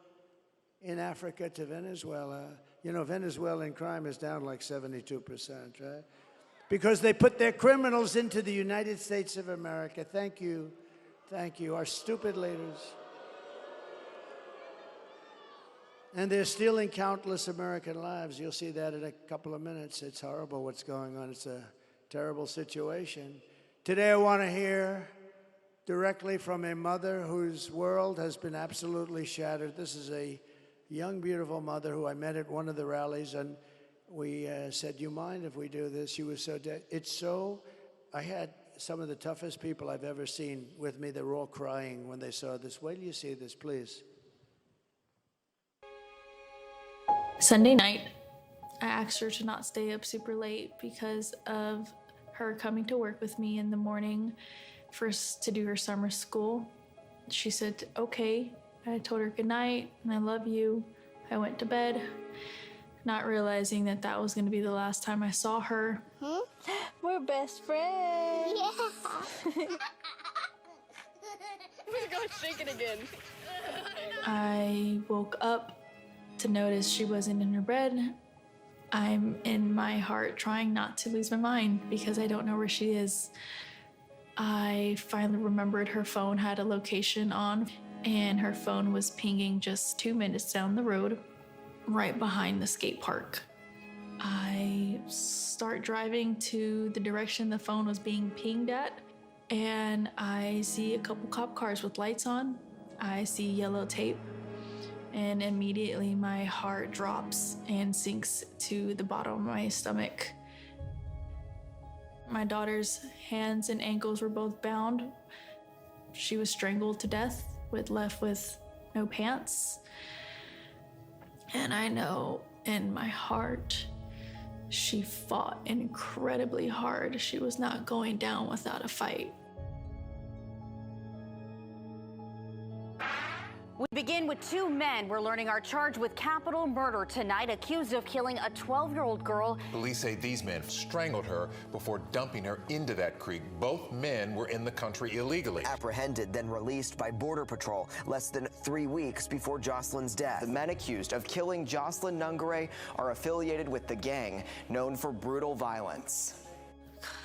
A: in Africa to Venezuela. You know, Venezuelan crime is down like 72%, right? Because they put their criminals into the United States of America. Thank you. Thank you. Our stupid leaders. And they're stealing countless American lives. You'll see that in a couple of minutes. It's horrible what's going on. It's a terrible situation. Today I want to hear directly from a mother whose world has been absolutely shattered. This is a young, beautiful mother who I met at one of the rallies, and we said, "You mind if we do this?" She was so dead. I had some of the toughest people I've ever seen with me. They were all crying when they saw this. Wait till you see this, please.
B: Sunday night, I asked her to not stay up super late because of her coming to work with me in the morning first to do her summer school. She said, okay. I told her good night and I love you. I went to bed, not realizing that that was going to be the last time I saw her.
C: We're best friends.
D: Yeah. We're going to shake it again.
B: I woke up to notice she wasn't in her bed. I'm in my heart trying not to lose my mind because I don't know where she is. I finally remembered her phone had a location on, and her phone was pinging just 2 minutes down the road, right behind the skate park. I start driving to the direction the phone was being pinged at, and I see a couple cop cars with lights on. I see yellow tape, and immediately my heart drops and sinks to the bottom of my stomach. My daughter's hands and ankles were both bound. She was strangled to death, left with no pants. And I know in my heart, she fought incredibly hard. She was not going down without a fight.
E: We begin with two men we're learning are charged with capital murder tonight, accused of killing a 12-year-old girl.
F: Police say these men strangled her before dumping her into that creek. Both men were in the country illegally.
G: Apprehended, then released by Border Patrol less than 3 weeks before Jocelyn's death. The men accused of killing Jocelyn Nungare are affiliated with the gang known for brutal violence.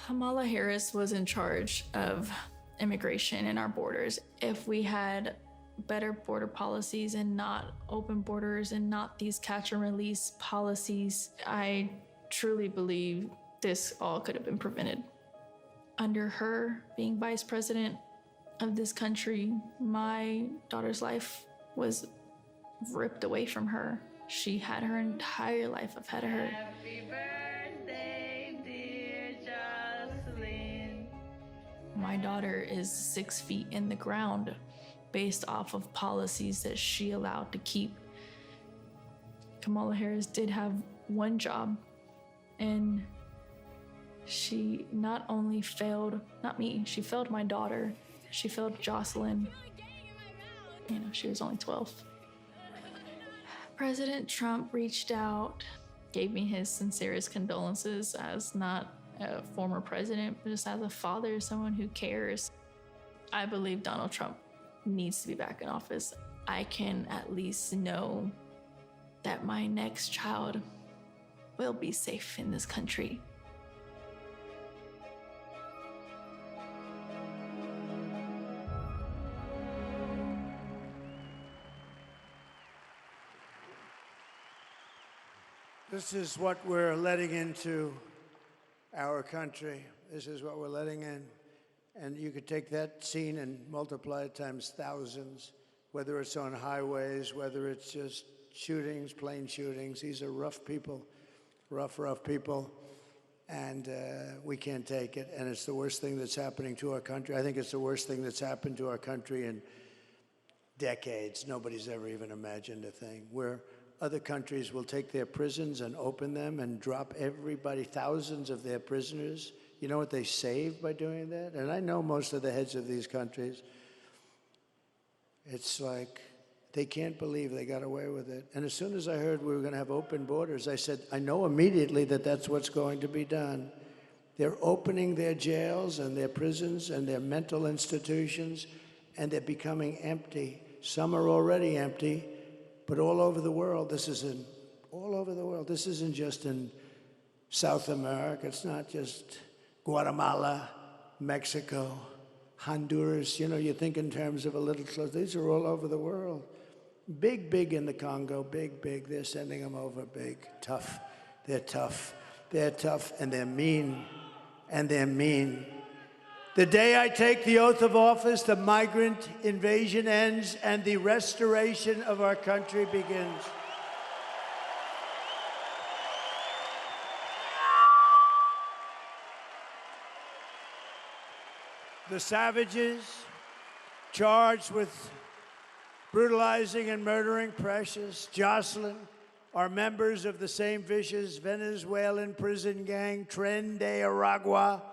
B: Kamala Harris was in charge of immigration in our borders. If we had better border policies and not open borders and not these catch and release policies, I truly believe this all could have been prevented. Under her being vice president of this country, my daughter's life was ripped away from her. She had her entire life ahead of her.
H: Happy birthday, dear Jocelyn.
B: My daughter is 6 feet in the ground based off of policies that she allowed to keep. Kamala Harris did have one job, and she not only failed, not me, she failed my daughter, she failed Jocelyn. You know, she was only 12. President Trump reached out, gave me his sincerest condolences as not a former president, but just as a father, someone who cares. I believe Donald Trump needs to be back in office. I can at least know that my next child will be safe in this country.
A: This is what we're letting into our country. This is what we're letting in. And you could take that scene and multiply it times thousands, whether it's on highways, whether it's just shootings, plane shootings. These are rough people, rough people. And we can't take it. And it's the worst thing that's happening to our country. I think it's the worst thing that's happened to our country in decades. Nobody's ever even imagined a thing where other countries will take their prisons and open them and drop everybody, thousands of their prisoners. You know what they saved by doing that? And I know most of the heads of these countries. It's like they can't believe they got away with it. And as soon as I heard we were going to have open borders, I said, I know immediately that that's what's going to be done. They're opening their jails and their prisons and their mental institutions, and they're becoming empty. Some are already empty, but all over the world. All over the world. This isn't just in South America. It's not just Guatemala, Mexico, Honduras. You know, you think in terms of a little close. These are all over the world. Big in the Congo. Big. They're sending them over. Big. Tough. They're tough. They're tough, and they're mean. And they're mean. The day I take the oath of office, the migrant invasion ends and the restoration of our country begins. The savages charged with brutalizing and murdering Precious, Jocelyn, are members of the same vicious Venezuelan prison gang, Tren de Aragua,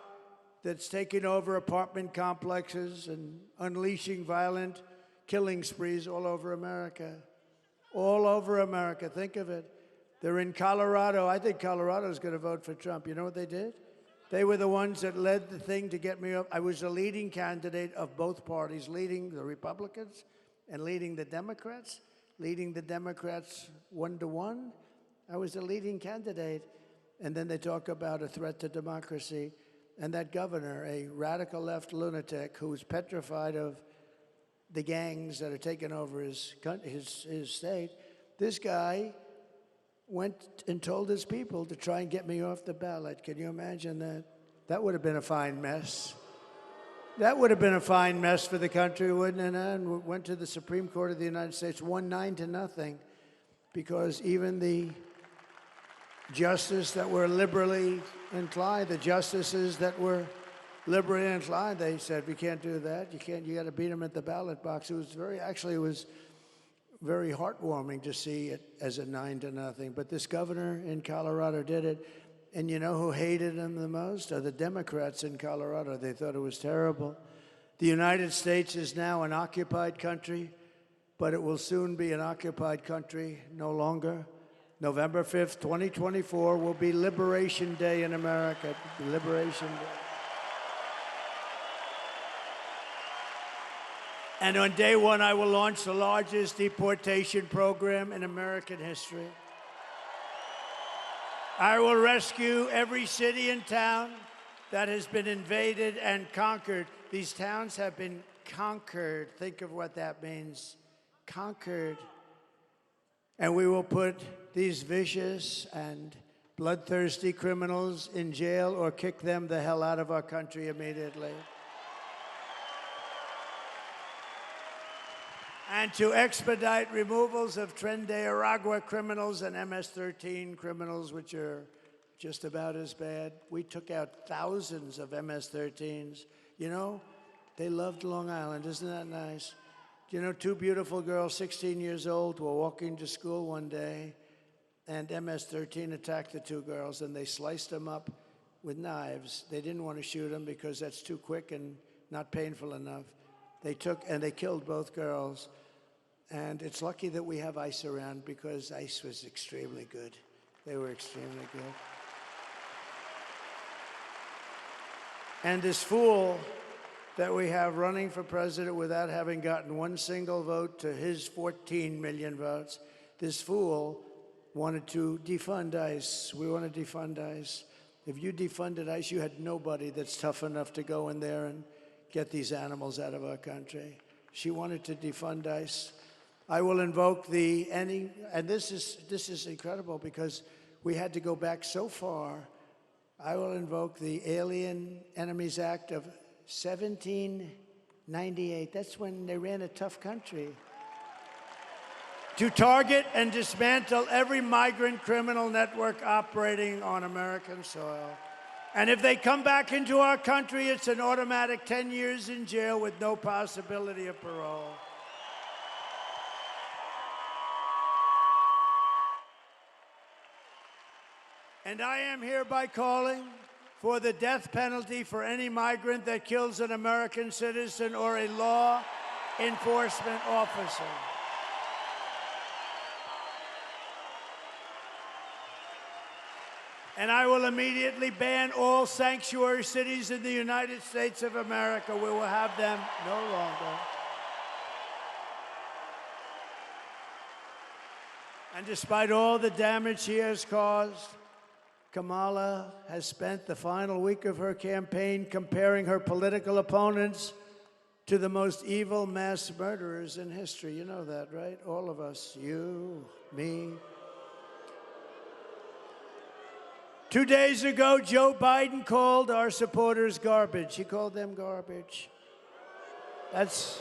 A: that's taking over apartment complexes and unleashing violent killing sprees all over America. All over America. Think of it. They're in Colorado. I think Colorado's going to vote for Trump. You know what they did? They were the ones that led the thing to get me up. I was the leading candidate of both parties, leading the Republicans and leading the Democrats 1-to-1. I was the leading candidate. And then they talk about a threat to democracy. And that governor, a radical left lunatic who's petrified of the gangs that are taking over his state, this guy went and told his people to try and get me off the ballot. Can you imagine that? That would have been a fine mess. That would have been a fine mess for the country, wouldn't it? And went to the Supreme Court of the United States, won 9-0, because even the justices that were liberally inclined, they said, we can't do that. You got to beat them at the ballot box. It was very heartwarming to see it as a 9-0. But this governor in Colorado did it. And you know who hated him the most? Are the Democrats in Colorado. They thought it was terrible. The United States is now an occupied country, but it will soon be an occupied country no longer. November 5th, 2024 will be Liberation Day in America. Liberation Day. And on day one, I will launch the largest deportation program in American history. I will rescue every city and town that has been invaded and conquered. These towns have been conquered. Think of what that means. Conquered. And we will put these vicious and bloodthirsty criminals in jail or kick them the hell out of our country immediately. And to expedite removals of Tren de Aragua criminals and MS-13 criminals, which are just about as bad. We took out thousands of MS-13s. You know, they loved Long Island. Isn't that nice? You know, two beautiful girls, 16 years old, were walking to school one day, and MS-13 attacked the two girls, and they sliced them up with knives. They didn't want to shoot them because that's too quick and not painful enough. They took, and they killed both girls. And it's lucky that we have ICE around because ICE was extremely good. They were extremely good. And this fool that we have running for president without having gotten one single vote to his 14 million votes, this fool wanted to defund ICE. We want to defund ICE. If you defunded ICE, you had nobody that's tough enough to go in there and get these animals out of our country. She wanted to defund ICE. I will invoke and this is incredible because we had to go back so far. I will invoke the Alien Enemies Act of 1798. That's when they ran a tough country. To target and dismantle every migrant criminal network operating on American soil. And if they come back into our country, it's an automatic 10 years in jail with no possibility of parole. And I am hereby calling for the death penalty for any migrant that kills an American citizen or a law enforcement officer. And I will immediately ban all sanctuary cities in the United States of America. We will have them no longer. And despite all the damage she has caused, Kamala has spent the final week of her campaign comparing her political opponents to the most evil mass murderers in history. You know that, right? All of us, you, me. 2 days ago, Joe Biden called our supporters garbage. He called them garbage. That's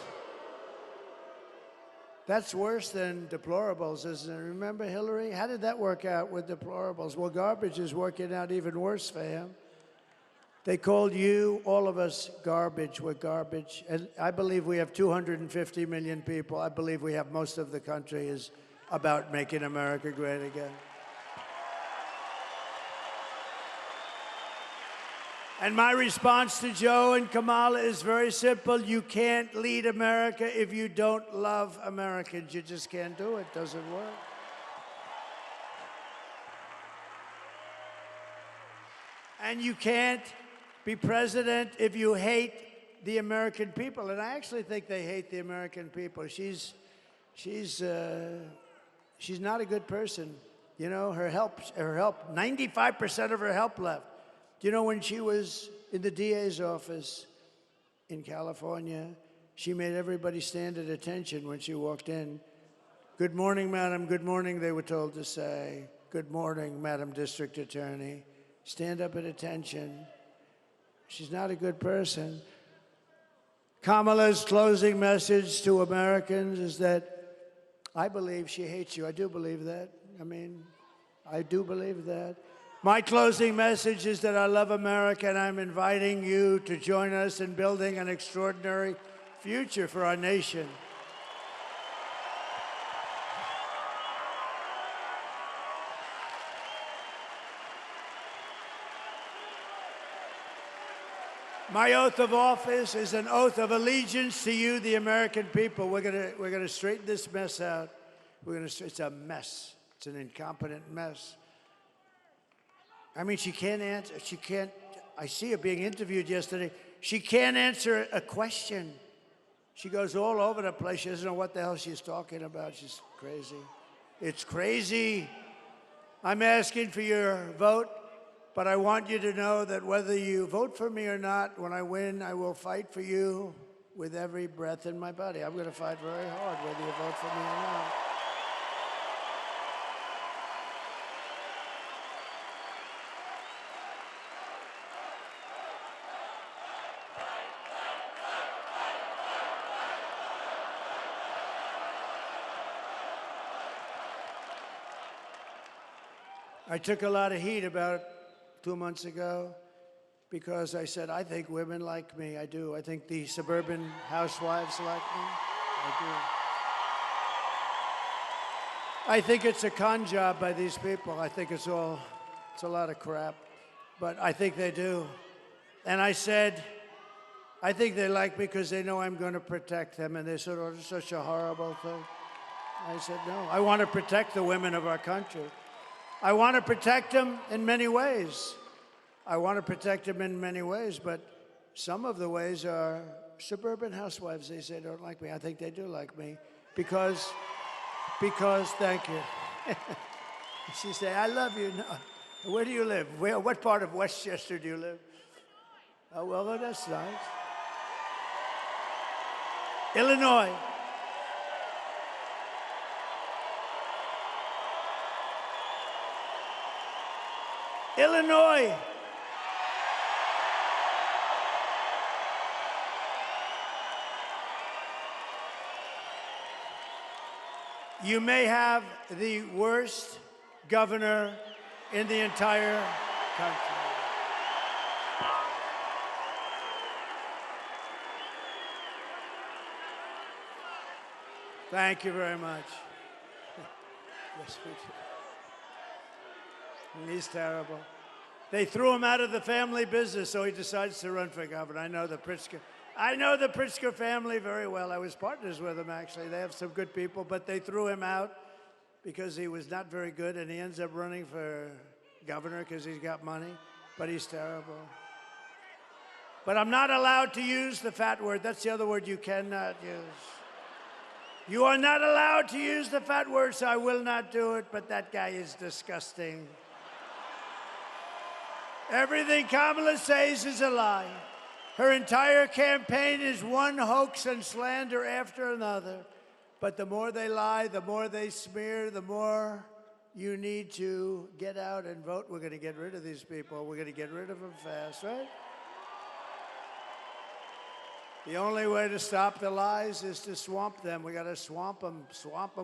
A: worse than deplorables, isn't it? Remember Hillary? How did that work out with deplorables? Well, garbage is working out even worse for him. They called you, all of us, garbage. We're garbage. And I believe we have 250 million people. I believe we have most of the country is about making America great again. And my response to Joe and Kamala is very simple. You can't lead America if you don't love Americans. You just can't do it. It doesn't work. And you can't be president if you hate the American people. And I actually think they hate the American people. She's not a good person. You know, her help, 95% of her help left. Do you know when she was in the DA's office in California, she made everybody stand at attention when she walked in. Good morning, madam. Good morning, they were told to say. Good morning, Madam District Attorney. Stand up at attention. She's not a good person. Kamala's closing message to Americans is that I believe she hates you. I do believe that. I mean, I do believe that. My closing message is that I love America, and I'm inviting you to join us in building an extraordinary future for our nation. My oath of office is an oath of allegiance to you, the American people. We're gonna straighten this mess out. It's a mess. It's an incompetent mess. I mean, she can't answer. I see her being interviewed yesterday. She can't answer a question. She goes all over the place. She doesn't know what the hell she's talking about. She's crazy. It's crazy. I'm asking for your vote, but I want you to know that whether you vote for me or not, when I win, I will fight for you with every breath in my body. I'm going to fight very hard whether you vote for me or not. I took a lot of heat about 2 months ago because I said, I think women like me. I do. I think the suburban housewives like me. I do. I think it's a con job by these people. I think it's a lot of crap. But I think they do. And I said, I think they like me because they know I'm going to protect them. And they said, oh, it's such a horrible thing. I said, no, I want to protect the women of our country. I want to protect them in many ways. But some of the ways are suburban housewives, they say, don't like me. I think they do like me because, thank you. She said, I love you. No. Where do you live? What part of Westchester do you live? Oh, well, that's nice. Illinois. Illinois. You may have the worst governor in the entire country. Thank you very much. Yes, we do. He's terrible. They threw him out of the family business, so he decides to run for governor. I know the Pritzker family very well. I was partners with them, actually. They have some good people, but they threw him out because he was not very good, and he ends up running for governor because he's got money, but he's terrible. But I'm not allowed to use the fat word. That's the other word you cannot use. You are not allowed to use the fat word, so I will not do it, but that guy is disgusting. Everything Kamala says is a lie. Her entire campaign is one hoax and slander after another. But the more they lie, the more they smear, the more you need to get out and vote. We're going to get rid of these people. We're going to get rid of them fast, right? The only way to stop the lies is to swamp them. We got to swamp them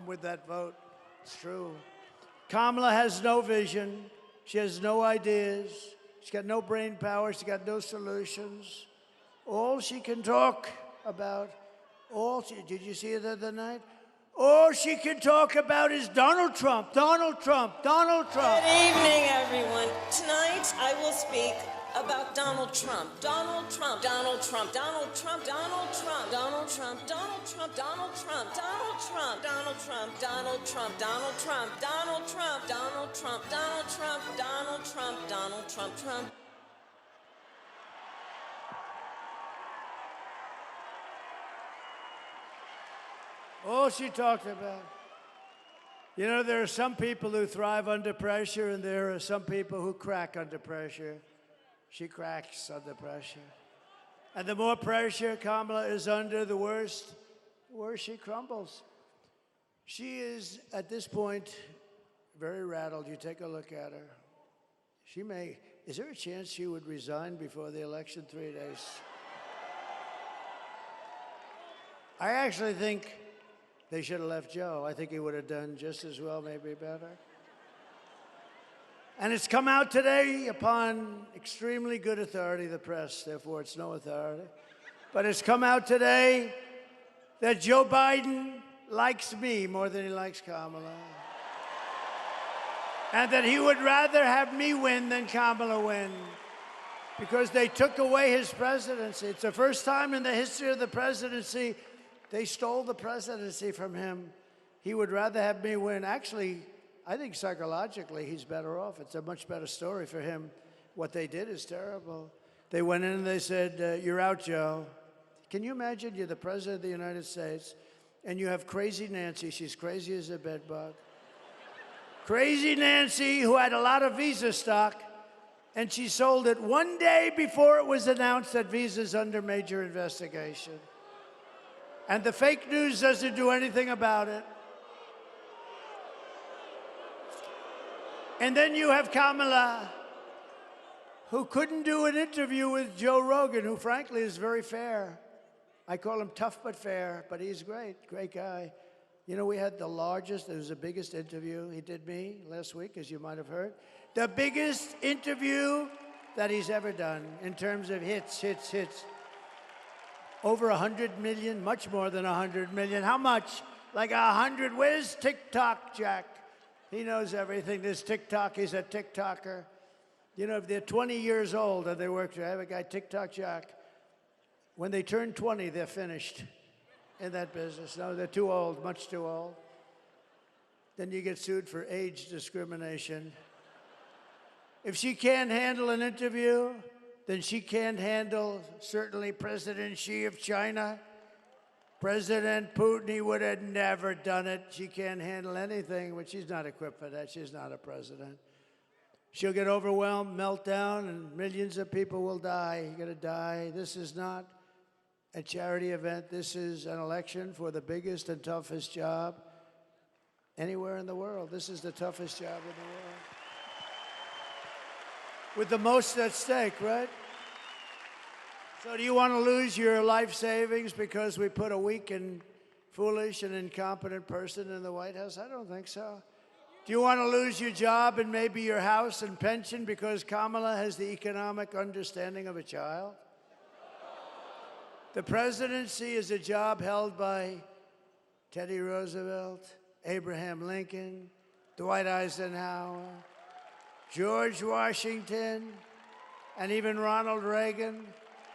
A: with that vote. It's true. Kamala has no vision. She has no ideas. She's got no brain power. She's got no solutions. All she can talk about, did you see it the other night? All she can talk about is Donald Trump, Donald Trump, Donald Trump.
I: Good evening, everyone. Tonight, I will speak about Donald Trump. Donald Trump, Donald Trump, Donald Trump, Donald Trump, Donald Trump, Donald Trump, Donald Trump, Donald Trump, Donald Trump, Donald Trump, Donald Trump, Donald Trump, Donald Trump, Donald Trump, Donald Trump, Donald Trump, Trump.
A: All she talked about. You know, there are some people who thrive under pressure, and there are some people who crack under pressure. She cracks under pressure. And the more pressure Kamala is under, the worse she crumbles. She is, at this point, very rattled. You take a look at her. Is there a chance she would resign before the election 3 days? I actually think they should have left Joe. I think he would have done just as well, maybe better. And it's come out today upon extremely good authority, the press, therefore it's no authority. But it's come out today that Joe Biden likes me more than he likes Kamala. And that he would rather have me win than Kamala win, because they took away his presidency. It's the first time in the history of the presidency they stole the presidency from him. He would rather have me win. Actually, I think psychologically he's better off. It's a much better story for him. What they did is terrible. They went in and they said, you're out, Joe. Can you imagine you're the president of the United States and you have Crazy Nancy. She's crazy as a bedbug. Crazy Nancy, who had a lot of Visa stock, and she sold it one day before it was announced that Visa's under major investigation. And the fake news doesn't do anything about it. And then you have Kamala, who couldn't do an interview with Joe Rogan, who frankly is very fair. I call him tough but fair, but he's great guy. You know, we had it was the biggest interview. He did me last week, as you might have heard. The biggest interview that he's ever done in terms of hits. Over 100 million, much more than 100 million. How much? Like 100. Where's TikTok, Jack? He knows everything. There's TikTok. He's a TikToker. You know, if they're 20 years old and they work, I have a guy, TikTok Jack. When they turn 20, they're finished in that business. No, they're too old, much too old. Then you get sued for age discrimination. If she can't handle an interview, then she can't handle, certainly, President Xi of China. President Putin, he would have never done it. She can't handle anything, but she's not equipped for that. She's not a president. She'll get overwhelmed, meltdown, and millions of people will die. You're going to die. This is not a charity event. This is an election for the biggest and toughest job anywhere in the world. This is the toughest job in the world. with the most at stake, right? So do you want to lose your life savings because we put a weak and foolish and incompetent person in the White House? I don't think so. Do you want to lose your job and maybe your house and pension because Kamala has the economic understanding of a child? The presidency is a job held by Teddy Roosevelt, Abraham Lincoln, Dwight Eisenhower, George Washington, and even Ronald Reagan.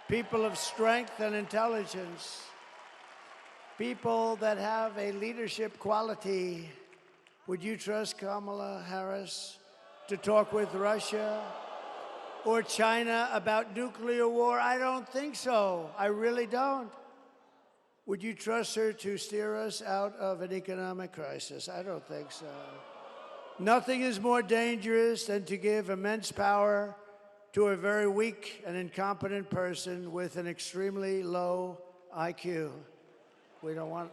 A: People of strength and intelligence. People that have a leadership quality. Would you trust Kamala Harris to talk with Russia or China about nuclear war? I don't think so. I really don't. Would you trust her to steer us out of an economic crisis? I don't think so. Nothing is more dangerous than to give immense power to a very weak and incompetent person with an extremely low IQ. We don't want.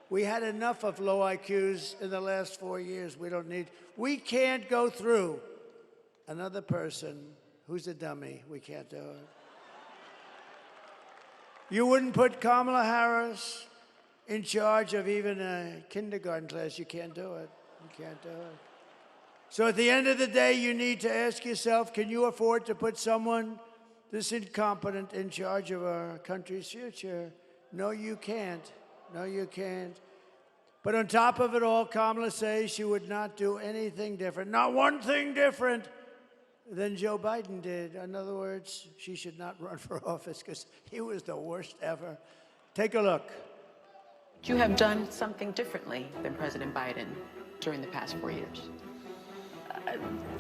A: We had enough of low IQs in the last 4 years. We can't go through another person who's a dummy. We can't do it. You wouldn't put Kamala Harris in charge of even a kindergarten class. You can't do it. You can't do it. So at the end of the day, you need to ask yourself, can you afford to put someone this incompetent in charge of our country's future? No, you can't. No, you can't. But on top of it all, Kamala says she would not do anything different, not one thing different than Joe Biden did. In other words, she should not run for office because he was the worst ever. Take a look.
J: You have done something differently than President Biden during the past 4 years.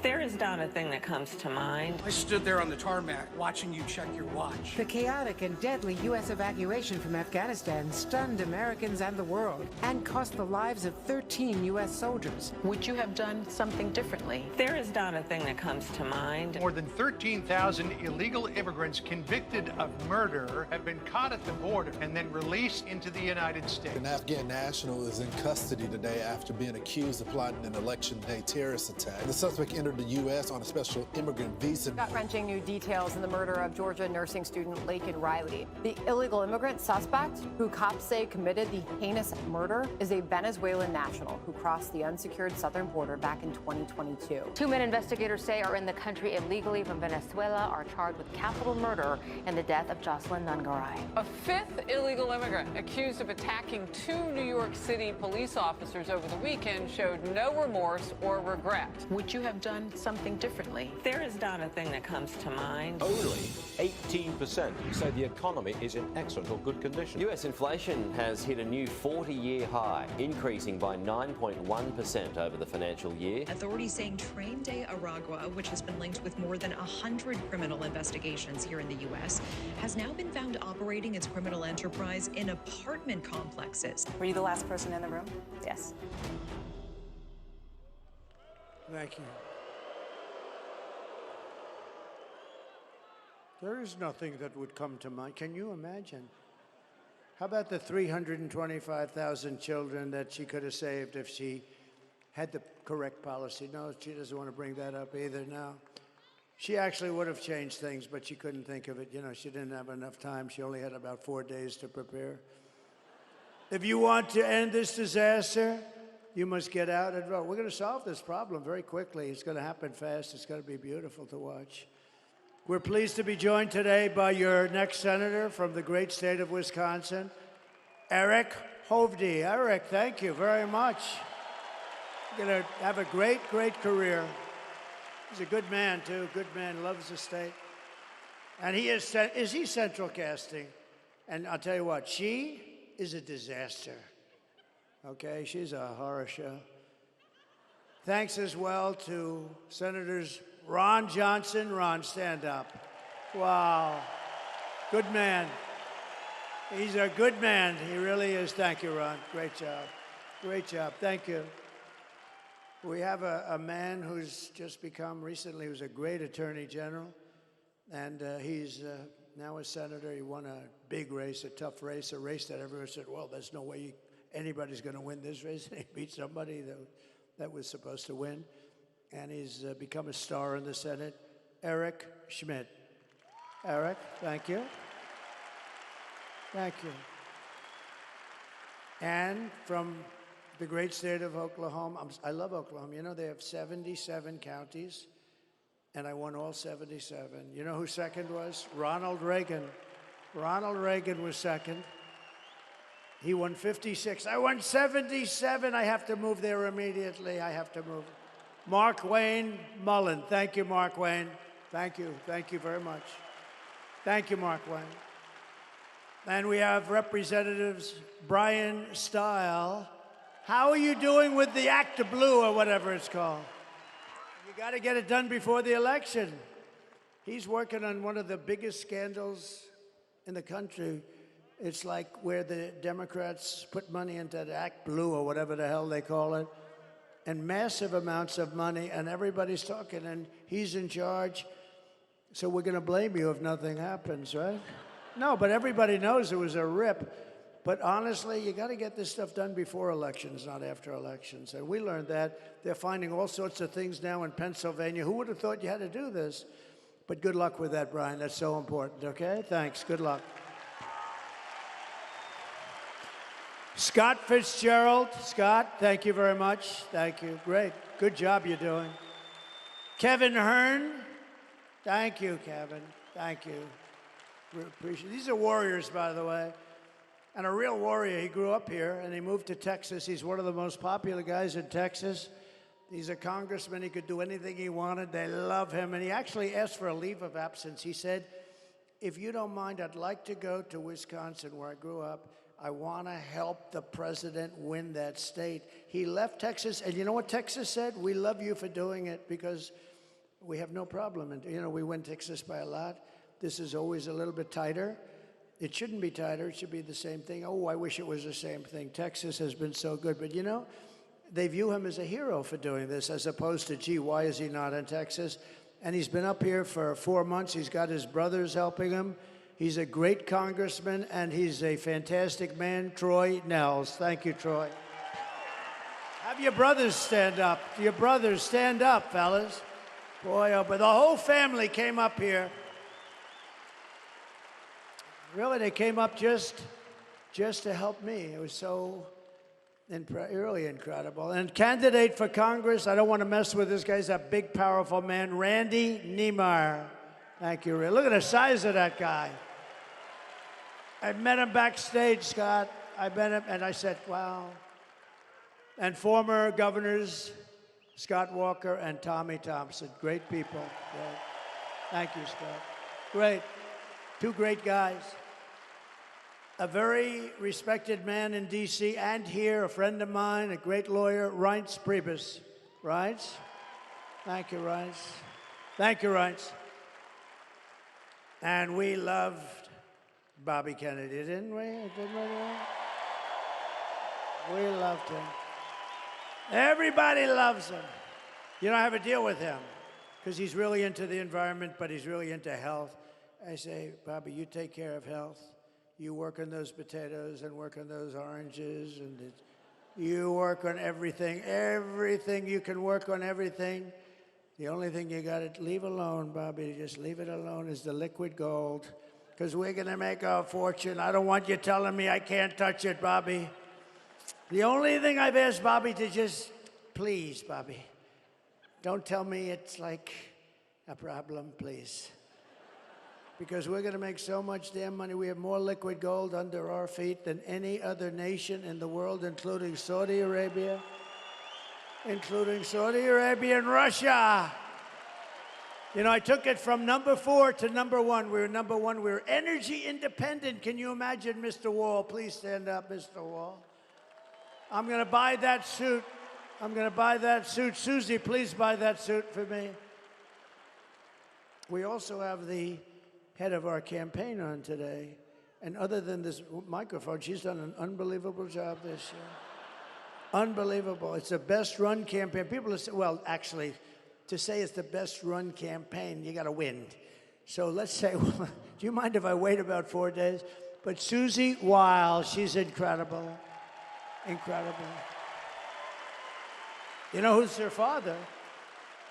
I: There is not a thing that comes to mind.
K: I stood there on the tarmac watching you check your watch.
L: The chaotic and deadly U.S. evacuation from Afghanistan stunned Americans and the world and cost the lives of 13 U.S. soldiers.
J: Would you have done something differently?
I: There is not a thing that comes to mind.
K: More than 13,000 illegal immigrants convicted of murder have been caught at the border and then released into the United States.
M: An Afghan national is in custody today after being accused of plotting an election day terrorist attack. The suspect entered the U.S. on a special immigrant visa.
N: Gut-wrenching new details in the murder of Georgia nursing student Laken Riley. The illegal immigrant suspect, who cops say committed the heinous murder, is a Venezuelan national who crossed the unsecured southern border back in 2022.
E: 2 men investigators say are in the country illegally from Venezuela are charged with capital murder in the death of Jocelyn Nungaray.
O: A 5th illegal immigrant accused of attacking 2 New York City police officers over the weekend showed no remorse or regret.
J: Would you have done something differently?
I: There is not a thing that comes to mind.
P: Only 18% say the economy is in excellent or good condition.
Q: US inflation has hit a new 40-year high, increasing by 9.1% over the financial year.
R: Authorities saying Train de Aragua, which has been linked with more than 100 criminal investigations here in the U.S., has now been found operating its criminal enterprise in apartment complexes.
S: Were you the last person in the room? Yes.
A: Thank you. There is nothing that would come to mind. Can you imagine? How about the 325,000 children that she could have saved if she had the correct policy? No, she doesn't want to bring that up either now. She actually would have changed things, but she couldn't think of it. You know, she didn't have enough time. She only had about 4 days to prepare. If you want to end this disaster, you must get out and vote. We're going to solve this problem very quickly. It's going to happen fast. It's going to be beautiful to watch. We're pleased to be joined today by your next senator from the great state of Wisconsin, Eric Hovde. Eric, thank you very much. You're going to have a great, great career. He's a good man, too. Good man, loves the state. And he is he central casting? And I'll tell you what, she is a disaster. Okay, she's a horror show. Thanks as well to Senators Ron Johnson. Ron, stand up. Wow. Good man. He's a good man. He really is. Thank you, Ron. Great job. Great job. Thank you. We have a man who's just become recently, he was a great attorney general, and he's now a senator. He won a big race, a tough race, a race that everyone said, well, there's no way anybody's going to win this race. And he beat somebody that was supposed to win. And he's become a star in the Senate. Eric Schmidt. Eric, thank you. Thank you. And from the great state of Oklahoma, I love Oklahoma. You know, they have 77 counties, and I won all 77. You know who second was? Ronald Reagan. Ronald Reagan was second. He won 56. I won 77. I have to move there immediately. I have to move. Mark Wayne Mullen. Thank you, Mark Wayne. Thank you. Thank you very much. Thank you, Mark Wayne. And we have Representatives Brian Stile. How are you doing with the Act of Blue or whatever it's called? You got to get it done before the election. He's working on one of the biggest scandals in the country. It's like where the Democrats put money into the Act Blue or whatever the hell they call it, and massive amounts of money, and everybody's talking, and he's in charge. So we're going to blame you if nothing happens, right? No, but everybody knows it was a rip. But honestly, you got to get this stuff done before elections, not after elections. And we learned that. They're finding all sorts of things now in Pennsylvania. Who would have thought you had to do this? But good luck with that, Brian. That's so important, okay? Thanks. Good luck. Scott Fitzgerald. Scott, thank you very much. Thank you. Great. Good job you're doing. Kevin Hearn. Thank you, Kevin. Thank you. We appreciate it. These are warriors, by the way. And a real warrior. He grew up here, and he moved to Texas. He's one of the most popular guys in Texas. He's a congressman. He could do anything he wanted. They love him. And he actually asked for a leave of absence. He said, if you don't mind, I'd like to go to Wisconsin, where I grew up. I want to help the president win that state. He left Texas, and you know what Texas said? We love you for doing it because we have no problem. And, you know, we win Texas by a lot. This is always a little bit tighter. It shouldn't be tighter. It should be the same thing. Oh, I wish it was the same thing. Texas has been so good. But, you know, they view him as a hero for doing this, as opposed to, gee, why is he not in Texas? And he's been up here for 4 months. He's got his brothers helping him. He's a great congressman, and he's a fantastic man, Troy Nels. Thank you, Troy. Have your brothers stand up. Your brothers stand up, fellas. Boy, oh, but the whole family came up here. Really, they came up just to help me. It was so really incredible. And candidate for Congress, I don't want to mess with this guy. He's a big, powerful man, Randy Niemeyer. Thank you, Ray. Look at the size of that guy. I met him backstage, Scott. I met him, and I said, wow. And former governors, Scott Walker and Tommy Thompson. Great people. Great. Thank you, Scott. Great. Two great guys. A very respected man in D.C. and here, a friend of mine, a great lawyer, Reince Priebus. Reince? Thank you, Reince. Thank you, Reince. And we loved Bobby Kennedy, didn't we? We loved him. Everybody loves him. You know, I have a deal with him because he's really into the environment, but he's really into health. I say, Bobby, you take care of health. You work on those potatoes and work on those oranges, and you work on everything. Everything, you can work on everything. The only thing you got to leave alone, Bobby, just leave it alone, is the liquid gold, because we're going to make our fortune. I don't want you telling me I can't touch it, Bobby. The only thing I've asked Bobby to just, please, Bobby, don't tell me it's like a problem, please. Because we're going to make so much damn money. We have more liquid gold under our feet than any other nation in the world, including Saudi Arabia. Including Saudi Arabia and Russia. You know, I took it from number 4 to number 1. We were number 1. We were energy independent. Can you imagine, Mr. Wall? Please stand up, Mr. Wall. I'm going to buy that suit. I'm going to buy that suit. Susie, please buy that suit for me. We also have the head of our campaign on today. And other than this microphone, she's done an unbelievable job this year. Unbelievable. It's the best run campaign. People are saying, well, actually, to say it's the best run campaign, you got to win. So let's say, well, do you mind if I wait about 4 days? But Susie Weil, she's incredible. Incredible. You know who's her father?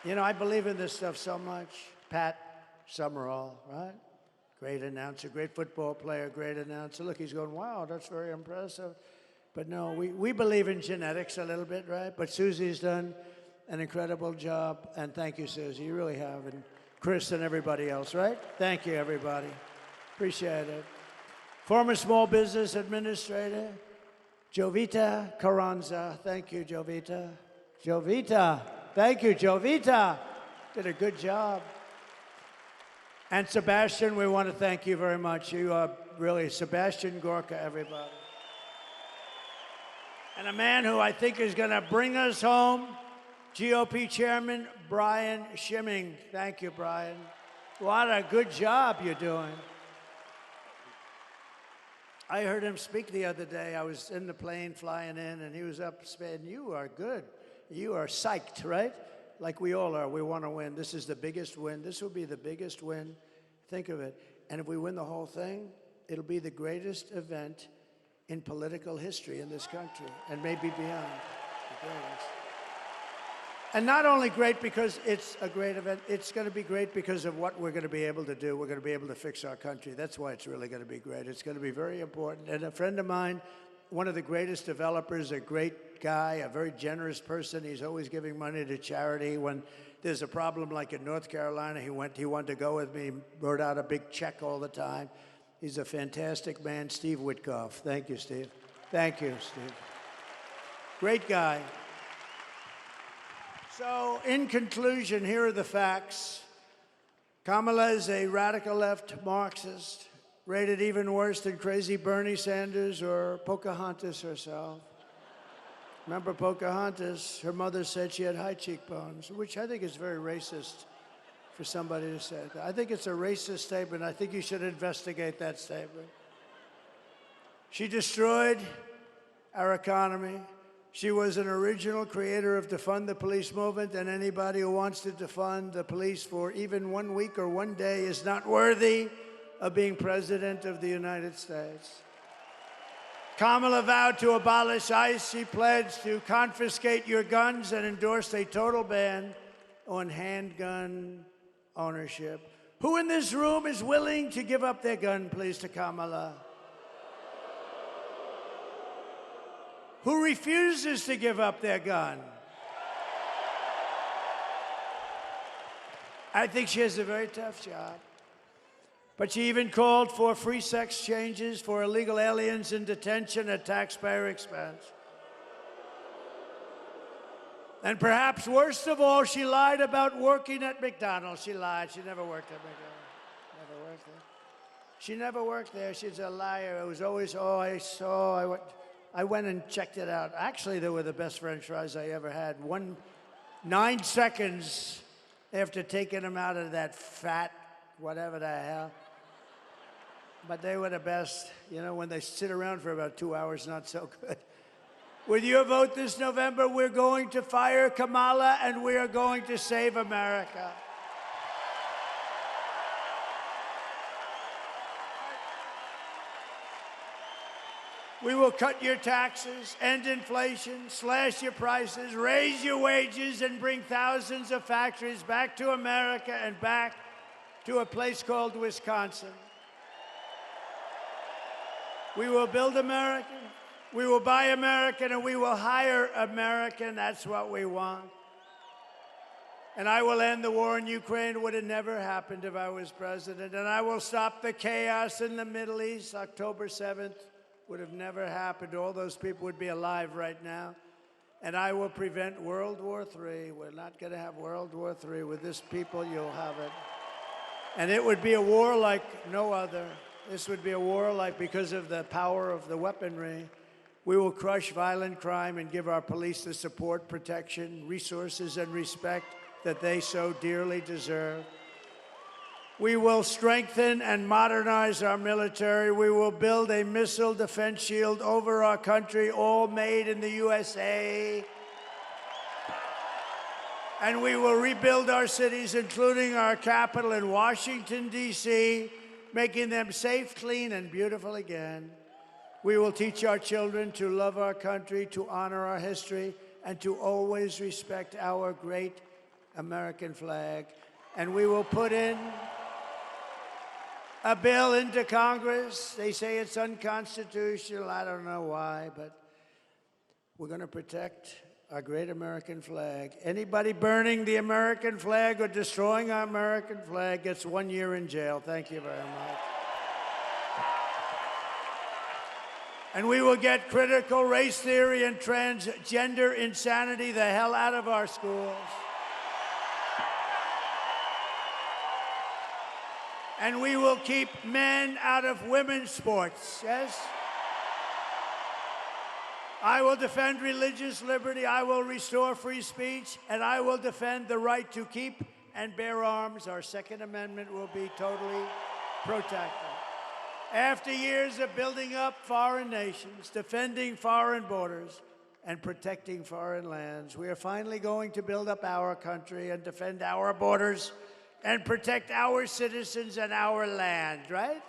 A: You know, I believe in this stuff so much. Pat Summerall, right? Great announcer, great football player, great announcer. Look, he's going, wow, that's very impressive. But no, we believe in genetics a little bit, right? But Susie's done an incredible job. And thank you, Susie. You really have. And Chris and everybody else, right? Thank you, everybody. Appreciate it. Former small business administrator, Jovita Carranza. Thank you, Jovita. Jovita. Thank you, Jovita. Did a good job. And Sebastian, we want to thank you very much. You are really Sebastian Gorka, everybody. And a man who I think is going to bring us home, GOP Chairman Brian Schimming. Thank you, Brian. What a good job you're doing. I heard him speak the other day. I was in the plane flying in, and he was up saying, you are good. You are psyched, right? Like we all are. We want to win. This is the biggest win. This will be the biggest win. Think of it. And if we win the whole thing, it'll be the greatest event in political history in this country, and maybe beyond. The greatest. And not only great because it's a great event, it's going to be great because of what we're going to be able to do. We're going to be able to fix our country. That's why it's really going to be great. It's going to be very important. And a friend of mine, one of the greatest developers, a great guy, a very generous person. He's always giving money to charity. When there's a problem like in North Carolina, he wanted to go with me, wrote out a big check all the time. He's a fantastic man, Steve Witkoff. Thank you, Steve. Thank you, Steve. Great guy. So, in conclusion, here are the facts. Kamala is a radical left Marxist, rated even worse than crazy Bernie Sanders or Pocahontas herself. Remember Pocahontas? Her mother said she had high cheekbones, which I think is very racist for somebody to say that. I think it's a racist statement. I think you should investigate that statement. She destroyed our economy. She was an original creator of defund the police movement, and anybody who wants to defund the police for even 1 week or 1 day is not worthy of being president of the United States. Kamala vowed to abolish ICE. She pledged to confiscate your guns and endorsed a total ban on handgun ownership. Who in this room is willing to give up their gun, please, to Kamala? Who refuses to give up their gun? I think she has a very tough job. But she even called for free sex changes for illegal aliens in detention at taxpayer expense. And perhaps worst of all, she lied about working at McDonald's. She lied. She never worked at McDonald's. Never worked there. She never worked there. She's a liar. It was always, I went and checked it out. Actually, they were the best French fries I ever had. 9 seconds after taking them out of that fat, whatever the hell. But they were the best. You know, when they sit around for about 2 hours, not so good. With your vote this November, we're going to fire Kamala, and we are going to save America. We will cut your taxes, end inflation, slash your prices, raise your wages, and bring thousands of factories back to America and back to a place called Wisconsin. We will build American, we will buy American, and we will hire American. That's what we want. And I will end the war in Ukraine. It would have never happened if I was president. And I will stop the chaos in the Middle East. October 7th would have never happened. All those people would be alive right now. And I will prevent World War III. We're not going to have World War III. With this people, you'll have it. And it would be a war like no other. This would be a war like, because of the power of the weaponry. We will crush violent crime and give our police the support, protection, resources, and respect that they so dearly deserve. We will strengthen and modernize our military. We will build a missile defense shield over our country, all made in the USA. And we will rebuild our cities, including our capital in Washington, D.C., making them safe, clean, and beautiful again. We will teach our children to love our country, to honor our history, and to always respect our great American flag. and we will put in a bill into Congress. They say it's unconstitutional. I don't know why, but we're going to protect our great American flag. Anybody burning the American flag or destroying our American flag gets 1 year in jail. Thank you very much. And we will get critical race theory and transgender insanity the hell out of our schools. And we will keep men out of women's sports, yes? I will defend religious liberty, I will restore free speech, and I will defend the right to keep and bear arms. Our Second Amendment will be totally protected. After years of building up foreign nations, defending foreign borders, and protecting foreign lands, we are finally going to build up our country and defend our borders and protect our citizens and our land, right?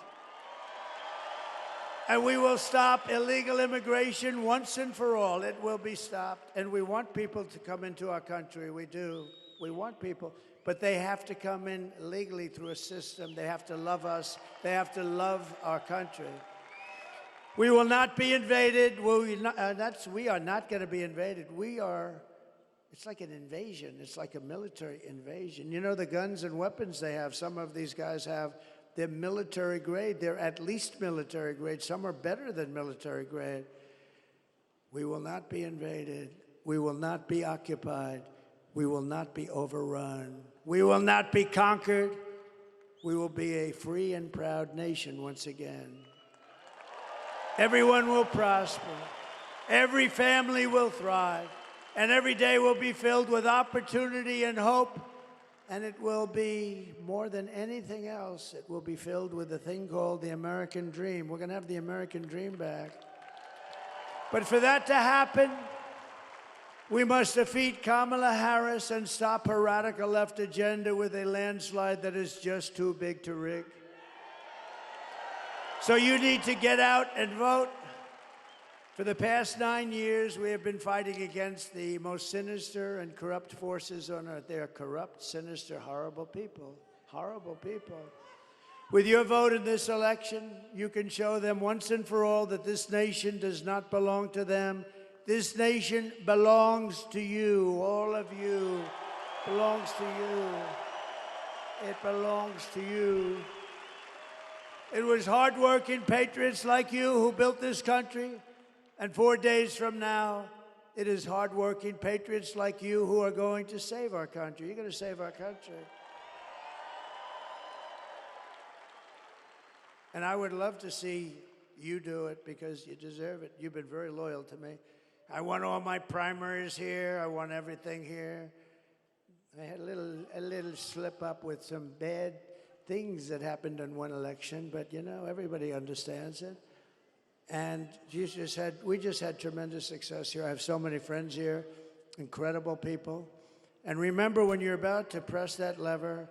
A: And we will stop illegal immigration once and for all. It will be stopped. And we want people to come into our country. We do. We want people. But they have to come in legally through a system. They have to love us. They have to love our country. We will not be invaded. We are not going to be invaded. It's like an invasion. It's like a military invasion. You know, the guns and weapons they have, some of these guys have, they're military grade. They're at least military grade. Some are better than military grade. We will not be invaded. We will not be occupied. We will not be overrun. We will not be conquered. We will be a free and proud nation once again. Everyone will prosper. Every family will thrive. And every day will be filled with opportunity and hope. And it will be, more than anything else, it will be filled with a thing called the American dream. We're going to have the American dream back. But for that to happen, we must defeat Kamala Harris and stop her radical left agenda with a landslide that is just too big to rig. So you need to get out and vote. For the past 9 years, we have been fighting against the most sinister and corrupt forces on earth. They are corrupt, sinister, horrible people. Horrible people. With your vote in this election, you can show them once and for all that this nation does not belong to them. This nation belongs to you. All of you belongs to you. It belongs to you. It was hardworking patriots like you who built this country. And 4 days from now, it is hardworking patriots like you who are going to save our country. You're going to save our country. And I would love to see you do it because you deserve it. You've been very loyal to me. I won all my primaries here. I won everything here. I had a little slip up with some bad things that happened in one election, but you know, everybody understands it. And we just had tremendous success here. I have so many friends here, incredible people. And remember, when you're about to press that lever,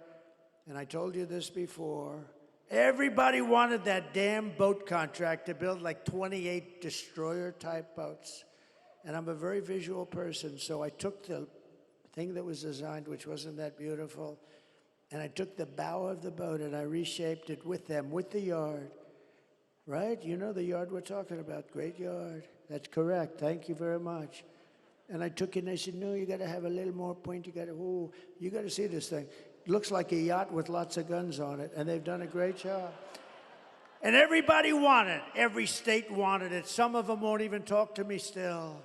A: and I told you this before, everybody wanted that damn boat contract to build like 28 destroyer-type boats. And I'm a very visual person, so I took the thing that was designed, which wasn't that beautiful, and I took the bow of the boat and I reshaped it with them, with the yard. Right? You know the yard we're talking about. Great yard. That's correct. Thank you very much. And I took it and I said, no, you got to have a little more point. You got to see this thing. It looks like a yacht with lots of guns on it. And they've done a great job. And everybody wanted it. Every state wanted it. Some of them won't even talk to me still.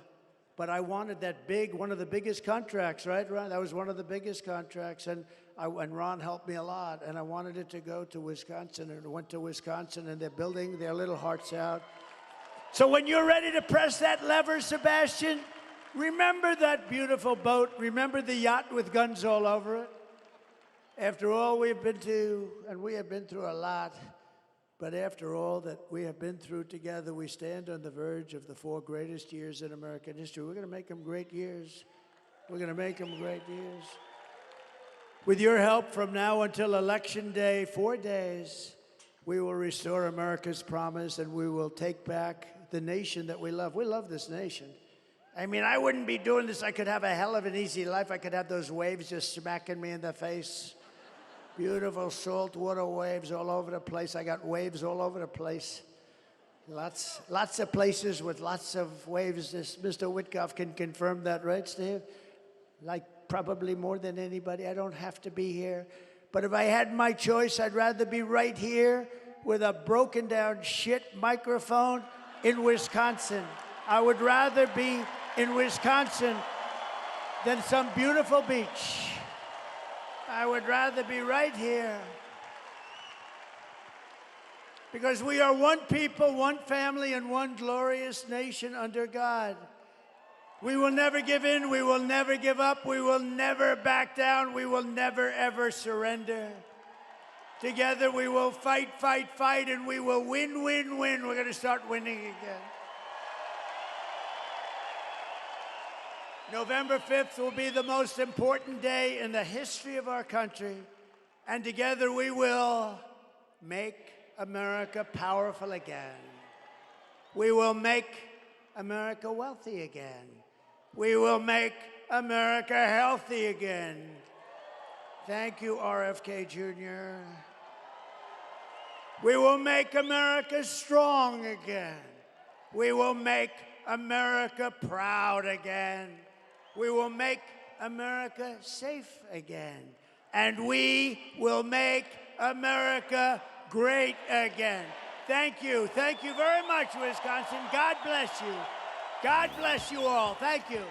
A: But I wanted that one of the biggest contracts, right, Ron? That was one of the biggest contracts. And Ron helped me a lot, and I wanted it to go to Wisconsin, and it went to Wisconsin, and they're building their little hearts out. So when you're ready to press that lever, Sebastian, remember that beautiful boat. Remember the yacht with guns all over it. After all we've been to, and we have been through a lot, but after all that we have been through together, we stand on the verge of the 4 greatest years in American history. We're going to make them great years. We're going to make them great years. With your help, from now until Election Day, 4 days, we will restore America's promise and we will take back the nation that we love. We love this nation. I mean, I wouldn't be doing this. I could have a hell of an easy life. I could have those waves just smacking me in the face. Beautiful saltwater waves all over the place. I got waves all over the place. Lots of places with lots of waves. This Mr. Witkoff can confirm that, right, Steve? Like probably more than anybody. I don't have to be here. But if I had my choice, I'd rather be right here with a broken down shit microphone in Wisconsin. I would rather be in Wisconsin than some beautiful beach. I would rather be right here. Because we are one people, one family, and one glorious nation under God. We will never give in, we will never give up, we will never back down, we will never ever surrender. Together we will fight, fight, fight, and we will win, win, win. We're going to start winning again. November 5th will be the most important day in the history of our country, and together we will make America powerful again. We will make America wealthy again. We will make America healthy again. Thank you, RFK Jr. We will make America strong again. We will make America proud again. We will make America safe again. And we will make America great again. Thank you. Thank you very much, Wisconsin. God bless you. God bless you all. Thank you.